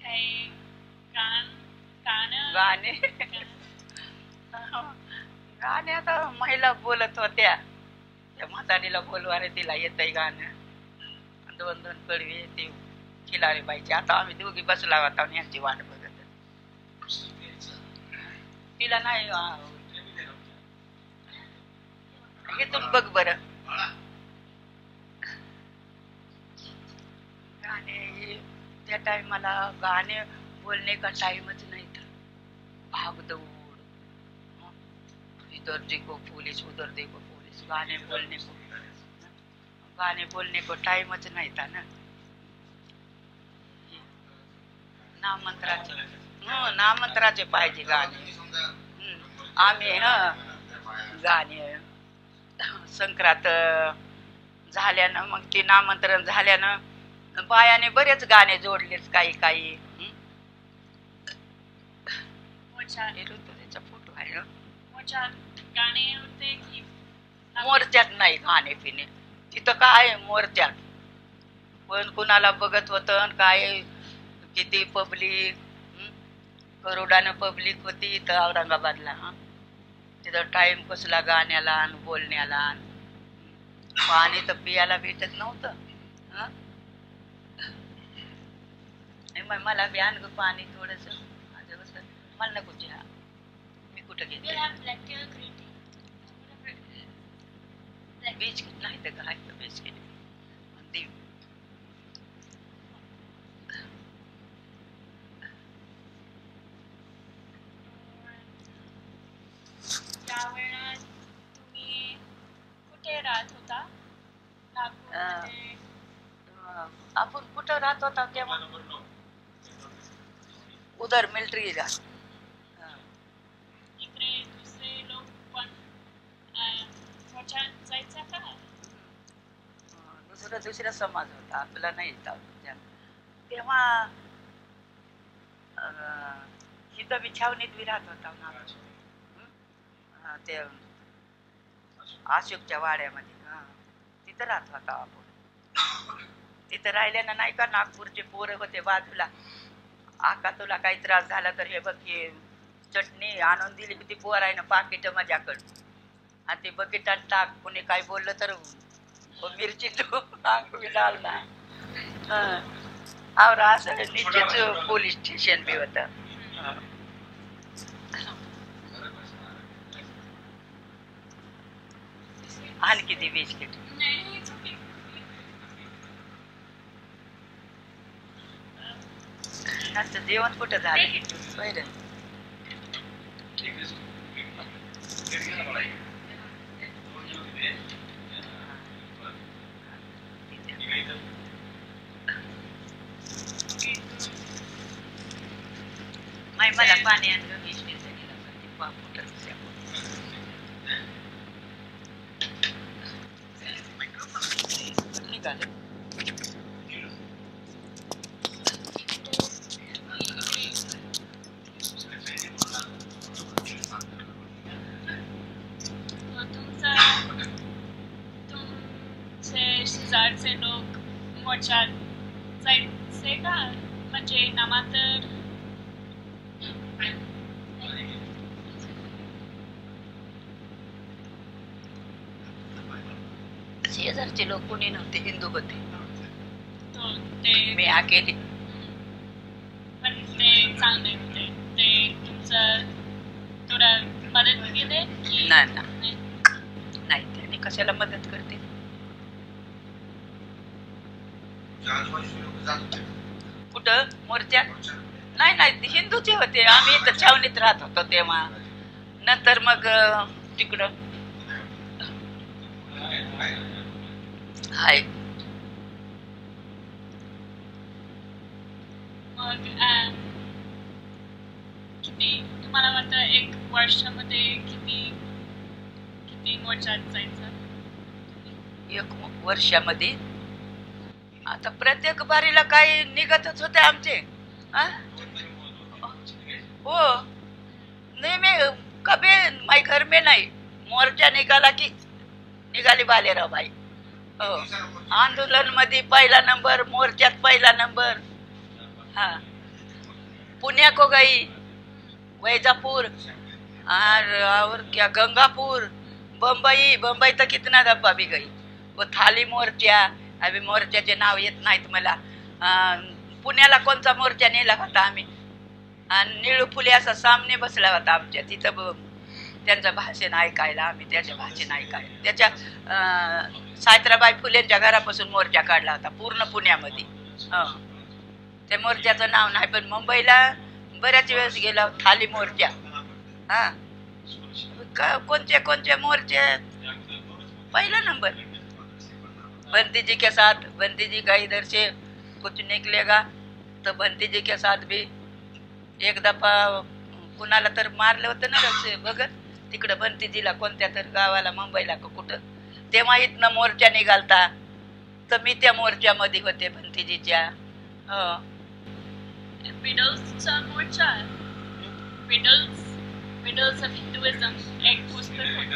काही गाणं गाणे गाणे आता महिला बोलत होत्या. त्या म्हातारीला बोलवारे तिला येतंय गाणं. 2-2 कडवी येते खिलारी बाईची. आता आम्ही दोघी बसला होता यांची वाट बघत. तिला नाही इथून बघ बर. गाणे त्या टाइमाला गाणे बोलने का टाइमच नहीं था. भाग दौड़, इधर देखो पुलिस उधर देखो पुलिस. गाने बोलने को टाइमच नहीं था ना. नामंत्राचे पाहिजे गाणे. आम्ही गाणे संक्रांत झाल्यानं मग ते नामंत्रण झाल्यानं बायाने बरेच गाणे जोडलेच काही काही. त्याचा फोटो आहे. गाणे होते की मोर्चात नाही गाणे पिणे. तिथं काय मोर्चात पण कुणाला बघत होतं काय किती पब्लिक. करोडानं पब्लिक होती इथं औरंगाबादला. तिथं टाइम कसला गाण्याला आणि बोलण्याला. पाणी तर पियाला भेटत नव्हतं. मला बी आण पाणी थोडस. मला नको चहा. मी कुठं घेते बिस्किट नाही तर काय बिस्किट देऊ. त्यावेळेला तुम्ही कुठे राहत होता? आपण कुठं राहत होता तेव्हा? उधर मिलिटरीला. इकडे दुसरे लोक पण मोर्चात जायचा का? दुसरा समाज होता आपला नाही. तेव्हा इथं मी छावणीत बी राहत होता ना. ते अशोकच्या वाड्यामध्ये. तिथं राहत होता आपण. तिथं राहिल्यानं नाही का नागपूरचे पोरं होते बाजूला. आका तुला काही त्रास झाला तर हे बघ की चटणी आणून दिली की ती पोरायनं पाकिट माझ्याकडं. आणि ते बकेटात टाक. कोणी काय बोललं तर मिरची तू डाल ना. और असं निश्चित पोलीस स्टेशन बी होतं. आणखी ती बिस्किट. नंतर जेवण कुठं झालं पहिलं. पाणी आणलं बापूटर निघालं. तुमचे शेजारचे लोक मोर्चात जायचे का म्हणजे नामांतर शेजारचे लोक कोणी नव्हते, हिंदू होते. ते मी अकेली. पण ते चांगले होते. ते तुमचं थोडं मदत केले की नाही त्यांनी कशाला मदत करते. कुठं मोर्चा? नाही हिंदूचे होते. आम्ही इथं छावणीत राहत होतो तेव्हा. नंतर मग तिकडं हाय. मग किती तुम्हाला वाटतं 1 वर्षामध्ये किती मोर्चात जायचं? 1 वर्षामध्ये आता प्रत्येक बारीला काही निघतच होते आमचे. हो नाही मी कभी माई घर में नाही. मोर्चा निघाला की निघाली बालेराव बाई. हो आंदोलन मध्ये पहिला नंबर, मोर्चात पहिला नंबर. हाँ पुण्या को गई, वैजापुर और क्या गंगापुर, बम्बई तो कितना दफा भी गई. वो थाली मोर्चा, अभी मोर्चाचे नाव येत नाहीत मला. पुण्याला कोणता मोर्चा नेला होता आम्ही. आणि निळू फुले असा सामने बसला होता आमच्या तिथं. त्यांचं भाषण ऐकायला आम्ही त्याच्या भाषण ऐकायला. त्याच्या सावित्रीबाई फुलेंच्या घरापासून मोर्चा काढला होता पूर्ण पुण्यामध्ये. त्या मोर्चाचं नाव नाही पण मुंबईला बऱ्याच वेळेस गेला थाली मोर्चा. कोणचे मोर्चे पहिला नंबर. बंती जी के साथ, बंती जी का इधर से कुछ निकलेगा तो बंती जी के साथ भी एक दफा कुणाला तर मारलं होतं ना रस्ते बघत तिकडं बंतीजीला कोणत्या तर गावाला मुंबईला का कुठं. तेव्हा इथनं मोर्चा निघालता तर मी त्या मोर्चामध्ये होते बंतीजीच्या. विडल्सचा मोर्चा, विडल्स ऑफ हिंदुइझम एक पुस्तक होतं.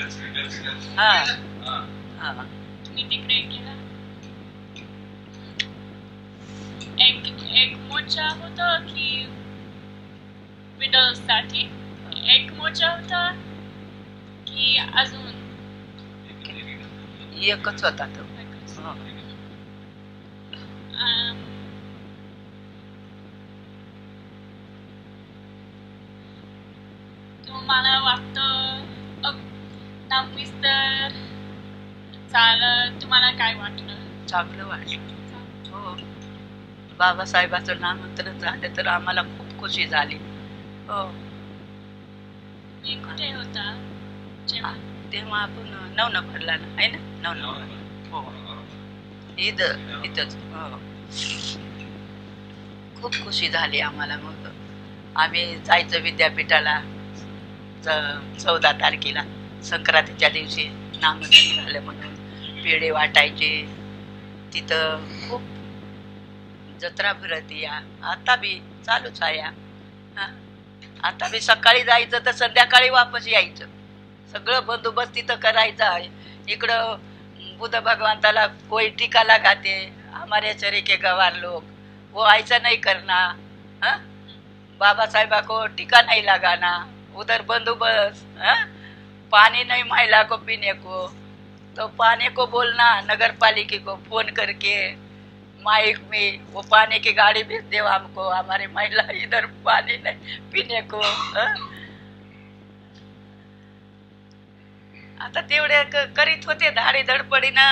तुम्ही तिकडे गेला? एक मोर्चा होता की विडल्स साठी एक मोर्चा होता की अजून एकच होता तो. तुम्हाला वाटतं नववीस तर झालं, तुम्हाला काय वाटलं? चांगलं वाटलं. हो बाबासाहेबाचं नामांतरण झालं तर आम्हाला खूप खुशी झाली. हो मी कुठे होता तेव्हा आपण नवनगरला ना आहे ना. नवनगर हो इथंच. हो खूप खुशी झाली आम्हाला. मग आम्ही जायचं विद्यापीठाला 14 तारखेला संक्रांतीच्या दिवशी नामकरण झालं म्हणून पेढे वाटायचे. तिथं खूप जत्रा भरती. आता बी चालूच आहे. आता बी सकाळी जायचं तर संध्याकाळी वापस यायचं. सगळं बंदोबस्त तिथं करायचं आहे. इकडं बुद्ध भगवंताला कोई टीका लगाते, हमारे शरीर के गवार लोग वो ऐसा नहीं करना. बाबा साहेबा को टीका नहीं लगाना. उधर बंदोबस्त. पानी नहीं महिला को पीने को तो पानी को बोलना नगर पालिका को फोन करके माइक में वो पानी की गाड़ी भेज दे हमको, हमारी महिला इधर पानी नहीं पीने को. आता तेवढे करीत होते धाडी धडपडीनं.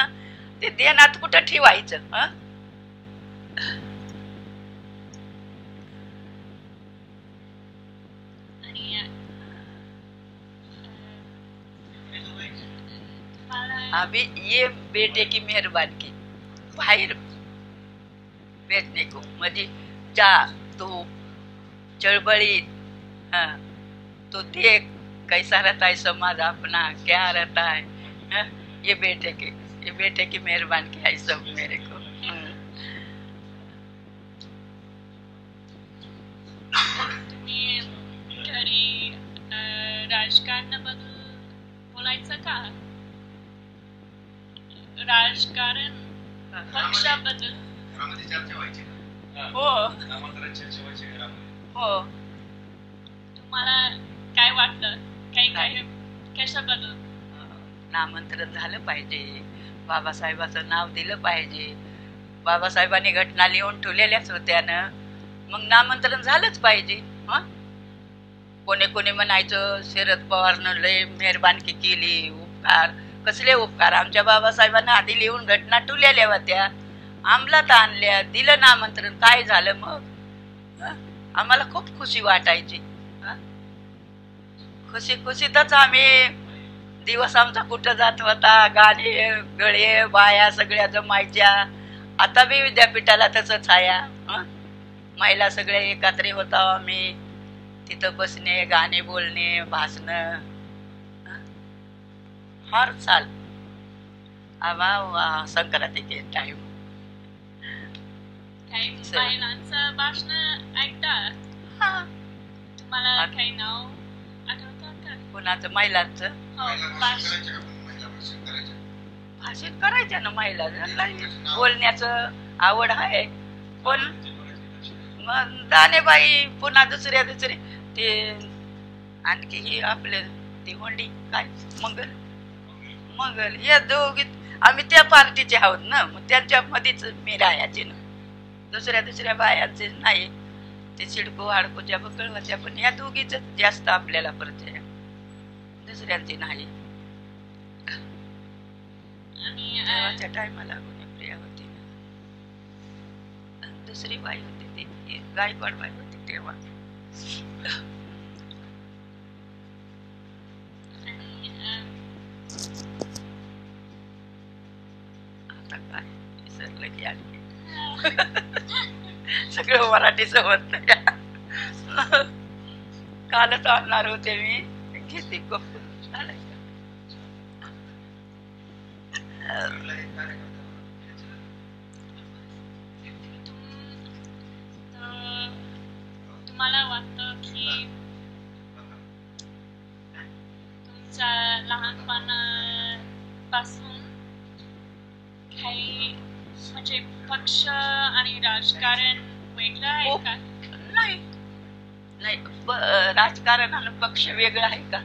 ते देण्यात कुठं ठेवायचं. अभी ये बेटे की मेहरबानी की बाहर भेजने को म्हणजे जा तू चळबळीत हाँ, तो देख कैसा रहता है समाज अपना, क्या रहता है। हाँ, ये बेटे की मेहरबान किया है सब मेरे को। तुम्ही घरी राजकारणाबद्दल बोलायचं का? राजकारण पक्षाबद्दल? हो हो. तुम्हाला काय वाटलं? काय कशाबद्दल? नामांतरण झालं पाहिजे, बाबासाहेबाचं नाव दिलं पाहिजे. बाबासाहेबांनी घटना लिहून ठेवलेल्याच होत्या ना, मग नामांतरण झालंच पाहिजे. कोणी कोणी म्हणायचं शरद पवारनं लय मेहरबानकी केली, उपकार. कसले उपकार? आमच्या बाबासाहेबांना आधी लिहून घटना ठेवलेल्या होत्या, अंमलात आणल्या, दिलं नामांतरण. काय झालं मग? आम्हाला खूप खुशी वाटायची. खुशीतच आम्ही दिवस आमचा कुठं जात होता. गाणे गळे बाया सगळ्या जमायच्या. आता बी विद्यापीठाला तसंच आहे. महिला सगळे एकत्र होतो आम्ही. तिथं बसणे, गाणे बोलणे, भाषण हर साल. संक्रांती के टाइम काही महिलांचं भाषण ऐकता? तुम्हाला काही नाव आठवतं का? कोणाचं? महिलांचं भाषण करायचं ना. महिलांना बोलण्याचं आवड आहे. पण मग दानेबाई, पुन्हा दुसरे ते आणखी ही आपले ती होंडी काय मंगल या दोघी आम्ही त्या पार्टीचे आहोत ना. मग त्यांच्यामध्येच मी राहायचे ना. दुसऱ्या बायांचे नाही. ते सिडको हाडकोच्या बकळवाच्या, पण या दोघीच जास्त आपल्याला परिचय, दुसऱ्यांची नाही. आणि टायमाला प्रिया होती ना, दुसरी बाई होती ती गायकवाड बाई होती तेव्हा. आता काय विसरलं की आणखी सगळं मराठी सोबत नाही. कालच आणणार होते मी, घेते तुम्हाला वाटतं की तुमच्या लहानपणापासून काही म्हणजे पक्ष आणि राजकारण वेगळं आहे का? नाही, राजकारण आणि पक्ष वेगळं आहे का?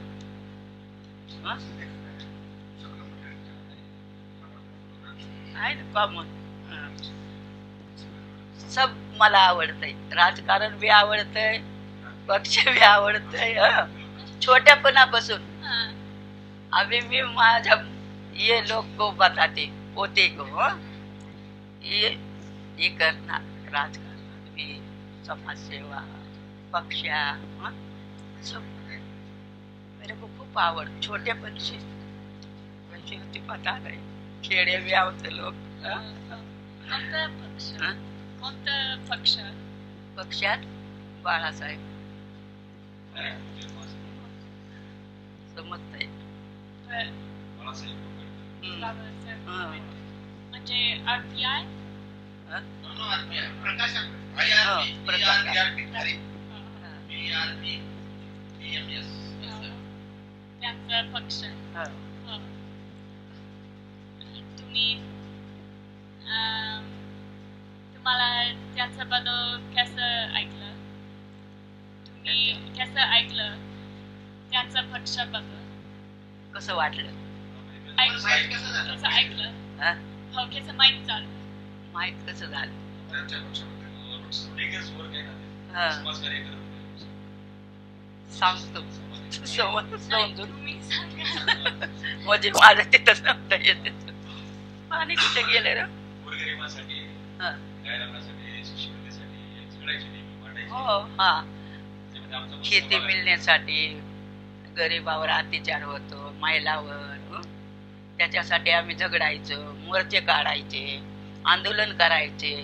आहे ना, कॉमन. सब मला आवडतंय. राजकारण बी आवडतंय, पक्ष बी आवडतंय. छोट्यापणापासून अभी मी माझ्या ये लोग को बताते पोते को ये करना, राजकारण भी, समाजसेवा, पक्ष सब मेरे को खूप आवड. छोटेपण से कशी होती पता नाही. खेडे बी आवडते लोक. कोणतं पक्ष? पक्षात बाळासाहेब समजतंय. म्हणजे RPI? त्यांचा पक्ष. तुम्ही तुम्हाला त्याच्याबद्दल कसं ऐकलं? तुम्ही कसं ऐकलं त्यांच्या पक्षाबद्दल? कसं वाटलं? कसं ऐकलं? हो, कसं माहित झालं? माहित कसं झालं? सांगतो समजून म्हणजे माझं तिथं समजा येते. आणि कुठे गेले रे? हो, हा. शेती मिळण्यासाठी गरीबावर अत्याचार होतो, महिलावर. त्याच्यासाठी आम्ही झगडायचो, मोर्चे काढायचे, आंदोलन करायचे,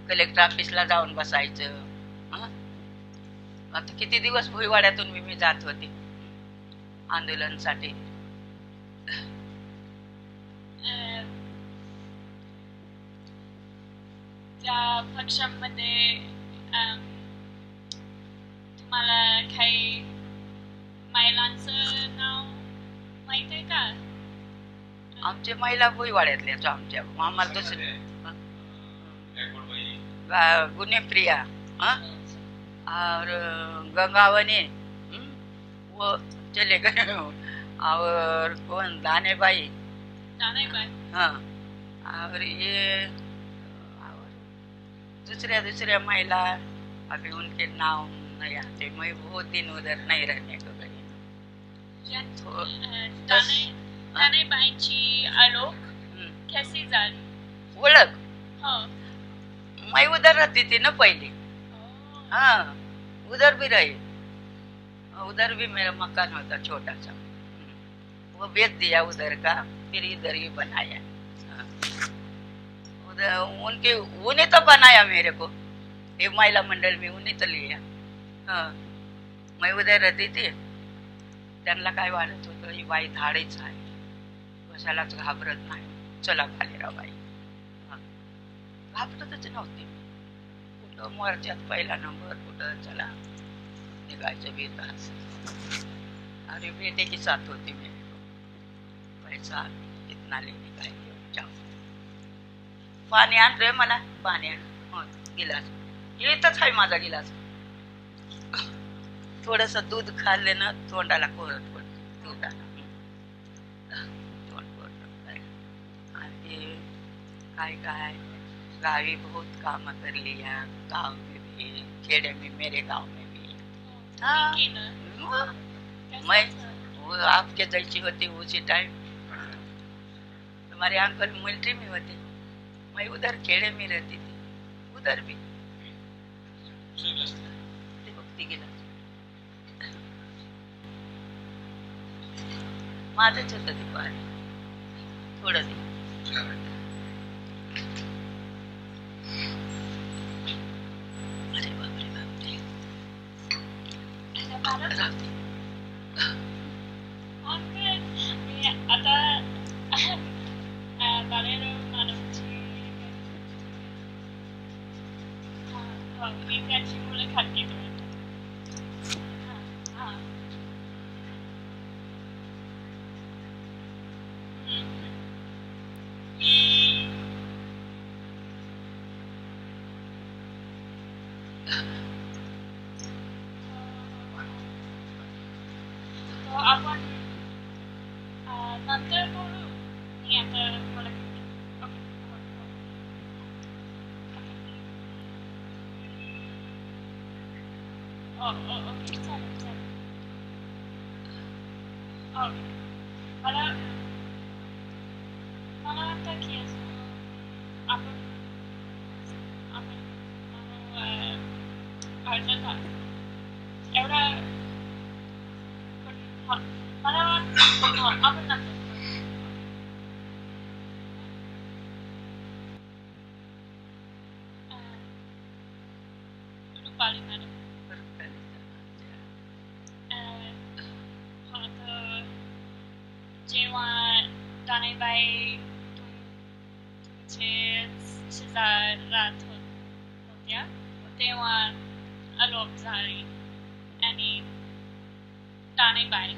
कलेक्टर ऑफिसला जाऊन बसायचं. आता किती दिवस भुईवाड्यातून मी जात होते आंदोलनासाठी. त्या पक्षामध्ये तुम्हाला काही महिलांचं नाव माहित आहे का? आमच्या महिला भुईवाड्यातल्याच आमच्या आम्हाला दुसरे गुन्हेप्रिया और गंगावने वो चले गए और कौन दाने भाई हाँ और ये और दूसरे महिला अभी उनके नाम नहीं आते. मैं बहुत दिन उधर नहीं रहने को गई. दानेबाईंची आलोक कैसी झाली ओळख? हाँ मैं उधर रहती थी ना पहले. हाँ उधर भी रही. उधर भी मेरा मकान होता छोटा सा. वो बेच दिया उधर का, फिर इधर ही बनाया. उधर उनके उन्हें तो बनाया मेरे को. ये महिला मंडल में उन्हें तो लिया. हाँ मैं उधर रहती थी. त्यांना काय वाटत होतं ही बाई धाडेच आहे, कशालाच घाबरत नाही, चला भालेराव बाई. घाबरतच नव्हते. कुठं मोर्चात पहिला नंबर, कुठं चला निघायचं बेतास. अरे बेटे की साथ होती मेरे को. पैसा इतना लेने का जाओ. पाणी आण रे मला, पाणी आण. हो गिलास येतच आहे माझा गिलास. थोडस दूध खाल्ले ना तोंडाला कोरड पडते दुधाला. तोंड कोरड. आणि काय काय गावी बहुत काम कर लिया, गाँव में भी, खेड़े में, मेरे गांव में भी. हाँ मैं वो आपके जैसी होती उसी टाइम. तुम्हारे अंकल मिलिट्री में होते, मैं उधर खेड़े में रहती थी. उधर भी गेला माझंच होतं ते पाणी. थोडं दे. अरे बापरे बापरे. त्याची मुलाखत घेतो. आपण नंतर बोलू. मी आता मला ओके चालेल चालेल. मला मला वाटतं की आपण अर्धा तास एवढा मला वाटतं आपण नंतर रुपाली मॅडम. जेव्हा दानेबाई तुमचे शेजार राहत होत्या तेव्हा आलोक झाली आणि दानेबाई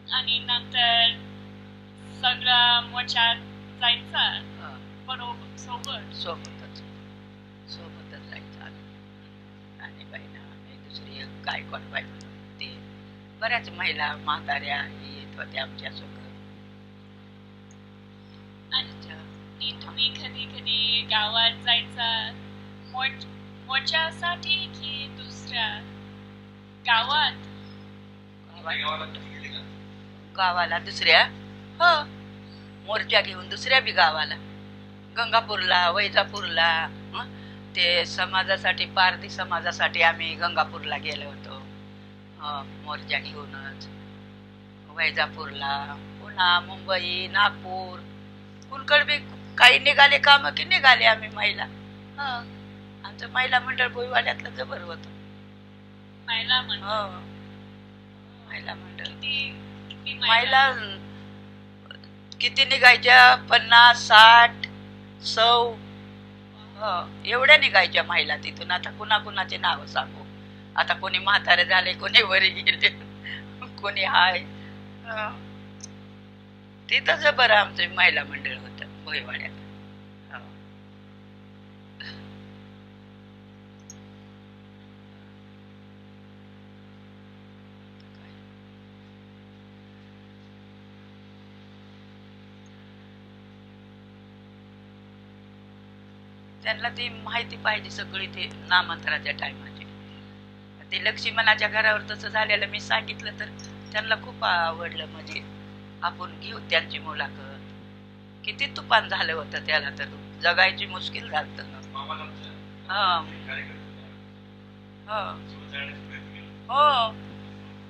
आणि नंतर सगळा मोर्चात जायचा बरोबर सोबतच जायचं. आणि बाईना दुसरी एक गायकवाड बाई ते बऱ्याच महिला म्हाताऱ्या येत होत्या आमच्या सोबत. आणि तुम्ही कधी कधी गावात जायचा मोर्चासाठी की दुसऱ्या गावात? गावाला दुसऱ्या हो मोर्चा घेऊन दुसऱ्या बी गावाला, गंगापूरला, वैजापूरला. ते समाजासाठी, पारधी समाजासाठी आम्ही गंगापूरला गेलो होतो मोर्चा घेऊनच. वैजापूरला, पुन्हा मुंबई, नागपूर, कुणकड बी काही निघाले काम की निघाले आम्ही महिला. आमचं महिला मंडळ भुईवाड्यातलं जबर होतं. महिला मंडळ. हो महिला मंडळ. किती महिला किती निघायच्या 50 60 100 एवढ्या निघायच्या महिला तिथून. आता कुणाकुणाचे नाव सांगू. आता कोणी म्हातारे झाले, कोणी वरी गेले, कोणी हाय. तिथंच बरं आमचं महिला मंडळ होतं भोईवाड्यात. त्यांना ती माहिती पाहिजे सगळी ते नामांतराच्या टायमाची. ते लक्ष्मणाच्या घरावर तसं झालेलं मी सांगितलं तर त्यांना खूप आवडलं. म्हणजे आपण घेऊ त्यांची मुलाखत. किती तुफान झालं होतं त्याला, तर जगायची मुश्किल झालं. हो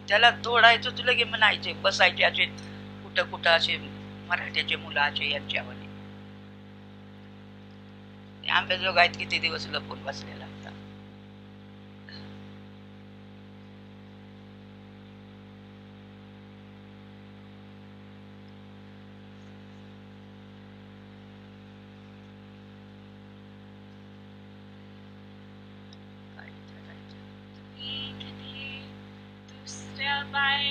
त्याला तोडायचं तुला गे म्हणायचे. बसायचे असे कुठं कुठं असे मराठ्याचे मुलाचे यांच्यावर. आंबेजोगाईत किती दिवस लपून बसलेला होता. दुसऱ्या बाय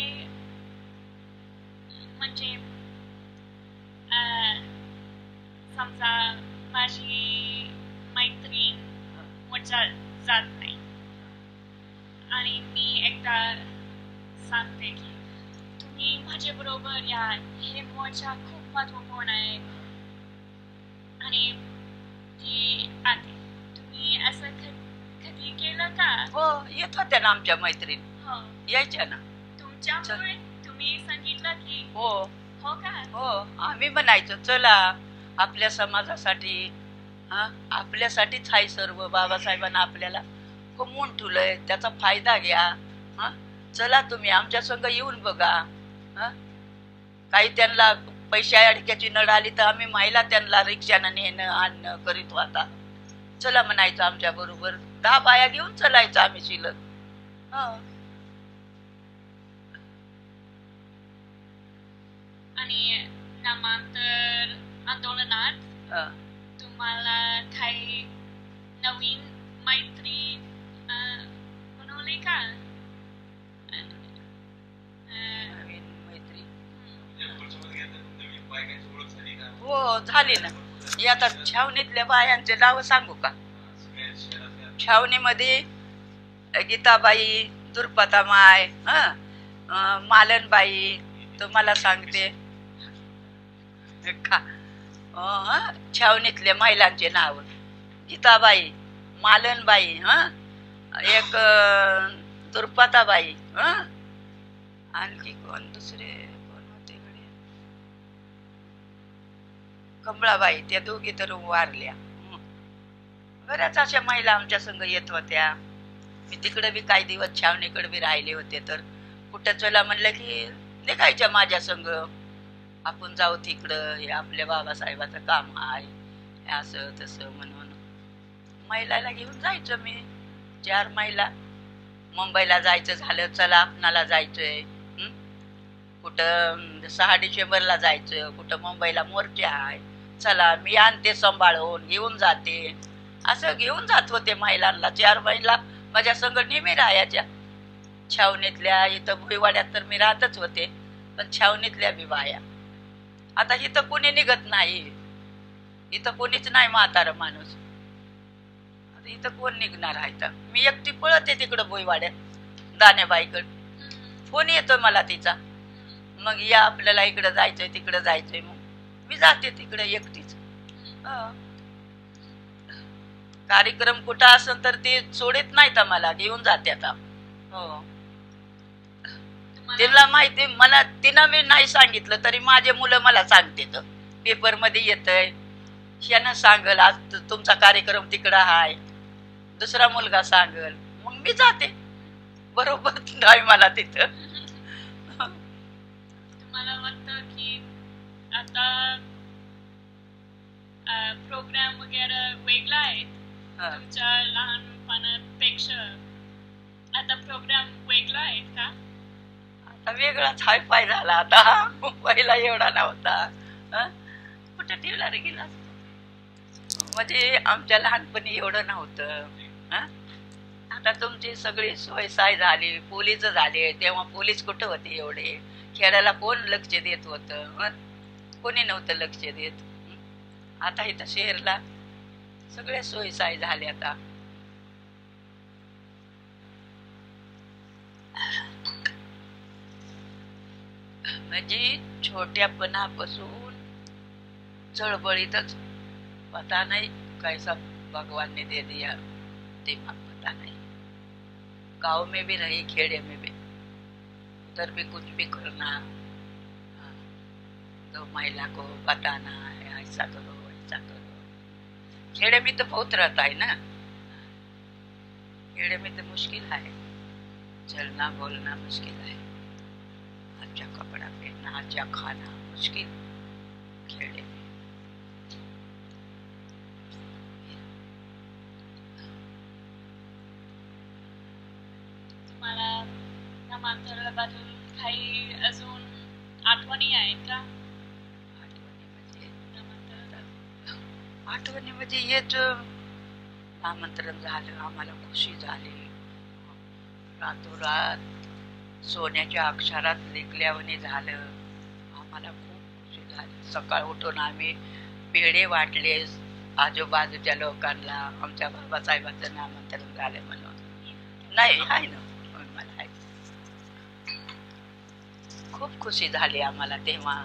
म्हणजे समजा माझी मैत्रीण मोर्चा जात नाही आणि मी एकदा सांगते की तुम्ही माझ्या बरोबर या, हे मोर्चा खूप महत्वपूर्ण आहे आणि ती आते. तुम्ही असं कधी केलं का? हो येत होत्या ना आमच्या मैत्रीण. हो यायच्या ना. तुमच्यामुळे तुम्ही सांगितलं की? हो हो का? हो आम्ही म्हणायचो चला आपल्या समाजासाठी. आपल्यासाठीच हाय सर्व. बाबासाहेबांना आपल्याला कमवून ठेवलंय, त्याचा फायदा घ्या. चला तुम्ही आमच्या संग येऊन बघा. काही त्यांना पैशा अडक्याची नड आली तर आम्ही महिला त्यांना रिक्षानं नेणं आणणं करीत होता. चला म्हणायचं आमच्या बरोबर. 10 बाया घेऊन चलायचं आम्ही शिलत. आणि नामांतर आंदोलनात तुम्हाला काही नवीन मैत्री बनवली का? नवीन मैत्री हो झाली ना. आता छावणीतल्या बायांचे नाव सांगू का? छावणीमध्ये गीताबाई, दुर्पतामाय, मालनबाई. तुम्हाला सांगते का छावणीतल्या महिलांचे नाव? गीताबाई, मालनबाई, एक दुर्पताबाई, आणखी कोण दुसरे कोण होते गडे? कमळाबाई. त्या दोघी तर वारल्या. बऱ्याच अशा महिला आमच्या संग येत होत्या. मी तिकडे बी काही दिवस छावणीकडे बी राहिले होते. तर कुठं चला म्हणलं की निघायच्या माझ्या संग. आपण जाऊ तिकडं, हे आपल्या बाबासाहेबाचं काम आहे, असं तसं म्हणून महिलाला घेऊन जायचं मी. 4 महिला. मुंबईला जायचं झालं चला आपणाला जायचंय. कुठं 6 डिसेंबरला जायचं, कुठं मुंबईला मोर्चा आहे, चला मी आणते सांभाळून, घेऊन जाते. असं घेऊन जात होते महिलांना. 4 महिला माझ्या संग नेहमी राहायच्या. छावणीतल्या इथं भुईवाड्यात तर मी राहतच होते, पण छावणीतल्या बी बाया. आता इथं कोणी निघत नाही. इथं कोणीच नाही म्हातारं माणूस. आता इथं कोण निघणार आहे? तर मी एकटी पळते तिकडं भुईवाड्यात दानेबाईकडे. फोन येतो मला तिचा, मग या आपल्याला इकडं जायचंय तिकडं जायचंय. मग मी जाते तिकडे एकटीच. कार्यक्रम कुठं असेल तर ते सोडत नाहीत मला, घेऊन जाते. आता हो तिला माहिती. मला तिनं मी नाही सांगितलं तरी माझे मुलं मला सांगते. पेपर मध्ये येतंय, ह्यानं सांगल आज तुमचा कार्यक्रम तिकडं हाय, दुसरा मुलगा सांगल, मग मी जाते बरोबर. नाही मला तिथं. तुम्हाला वाटतं की आता प्रोग्राम वगैरे वेगळा आहे तुमच्या लहानपणापेक्षा? आता प्रोग्राम वेगळा आहे का? आता वेगळाच हायफाय झाला आता, पहिला एवढा नव्हता. कुठे ठेवला रे गेला, म्हणजे आमच्या लहानपणी एवढं नव्हतं. आता तुमची सगळी सोय साय झाली, पोलीस झाले. तेव्हा पोलीस कुठं होते एवढे, खेड्याला कोण लक्ष देत होतं? कोणी नव्हतं लक्ष देत. आता इथं शहरला सगळ्या सोयी साय झाल्या. आता म्हणजे छोट्यापणापासून चळबळीतच, पता नाही कैसा भगवान ने दे दिया दिमाग, पता नहीं. गांव में भी रही, खेड़े में भी, उधर भी कुछ भी करना, तो महिला को बताना है ऐसा करो ऐसा करो. खेड़े में तो बहुत रहता है ना, खेड़े में तो मुश्किल है, चलना बोलना मुश्किल है, अच्छा कपड़ा पहनना, अच्छा खाना मुश्किल खेड़े में. तुम्हाला नामांतराबद्दल काही अजून आठवणी आहेत का? आठवणी म्हणजे हेच, नामांतरण झालं, आम्हाला खुशी झाली. रातोरात सोन्याच्या अक्षरात लिखल्यावानी झालं, आम्हाला खूप खुशी झाली. सकाळ उठून आम्ही पेढे वाटले आजूबाजूच्या लोकांना, आमच्या बाबासाहेबांचं नामांतरण झालं म्हणून. नाही आहे ना, मला आहे. खूप खुशी झाली आम्हाला तेव्हा.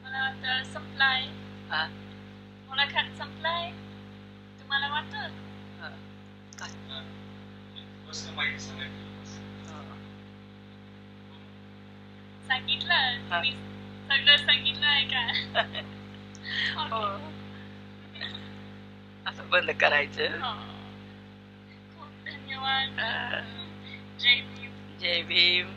मला वाटतं संपलाय, मुलाखत संपलाय. तुम्हाला वाटतं? सांगितलं तुम्ही, सगळं सांगितलं आहे का? असं बंद करायचं. खूप धन्यवाद. जय भीम. जय भीम.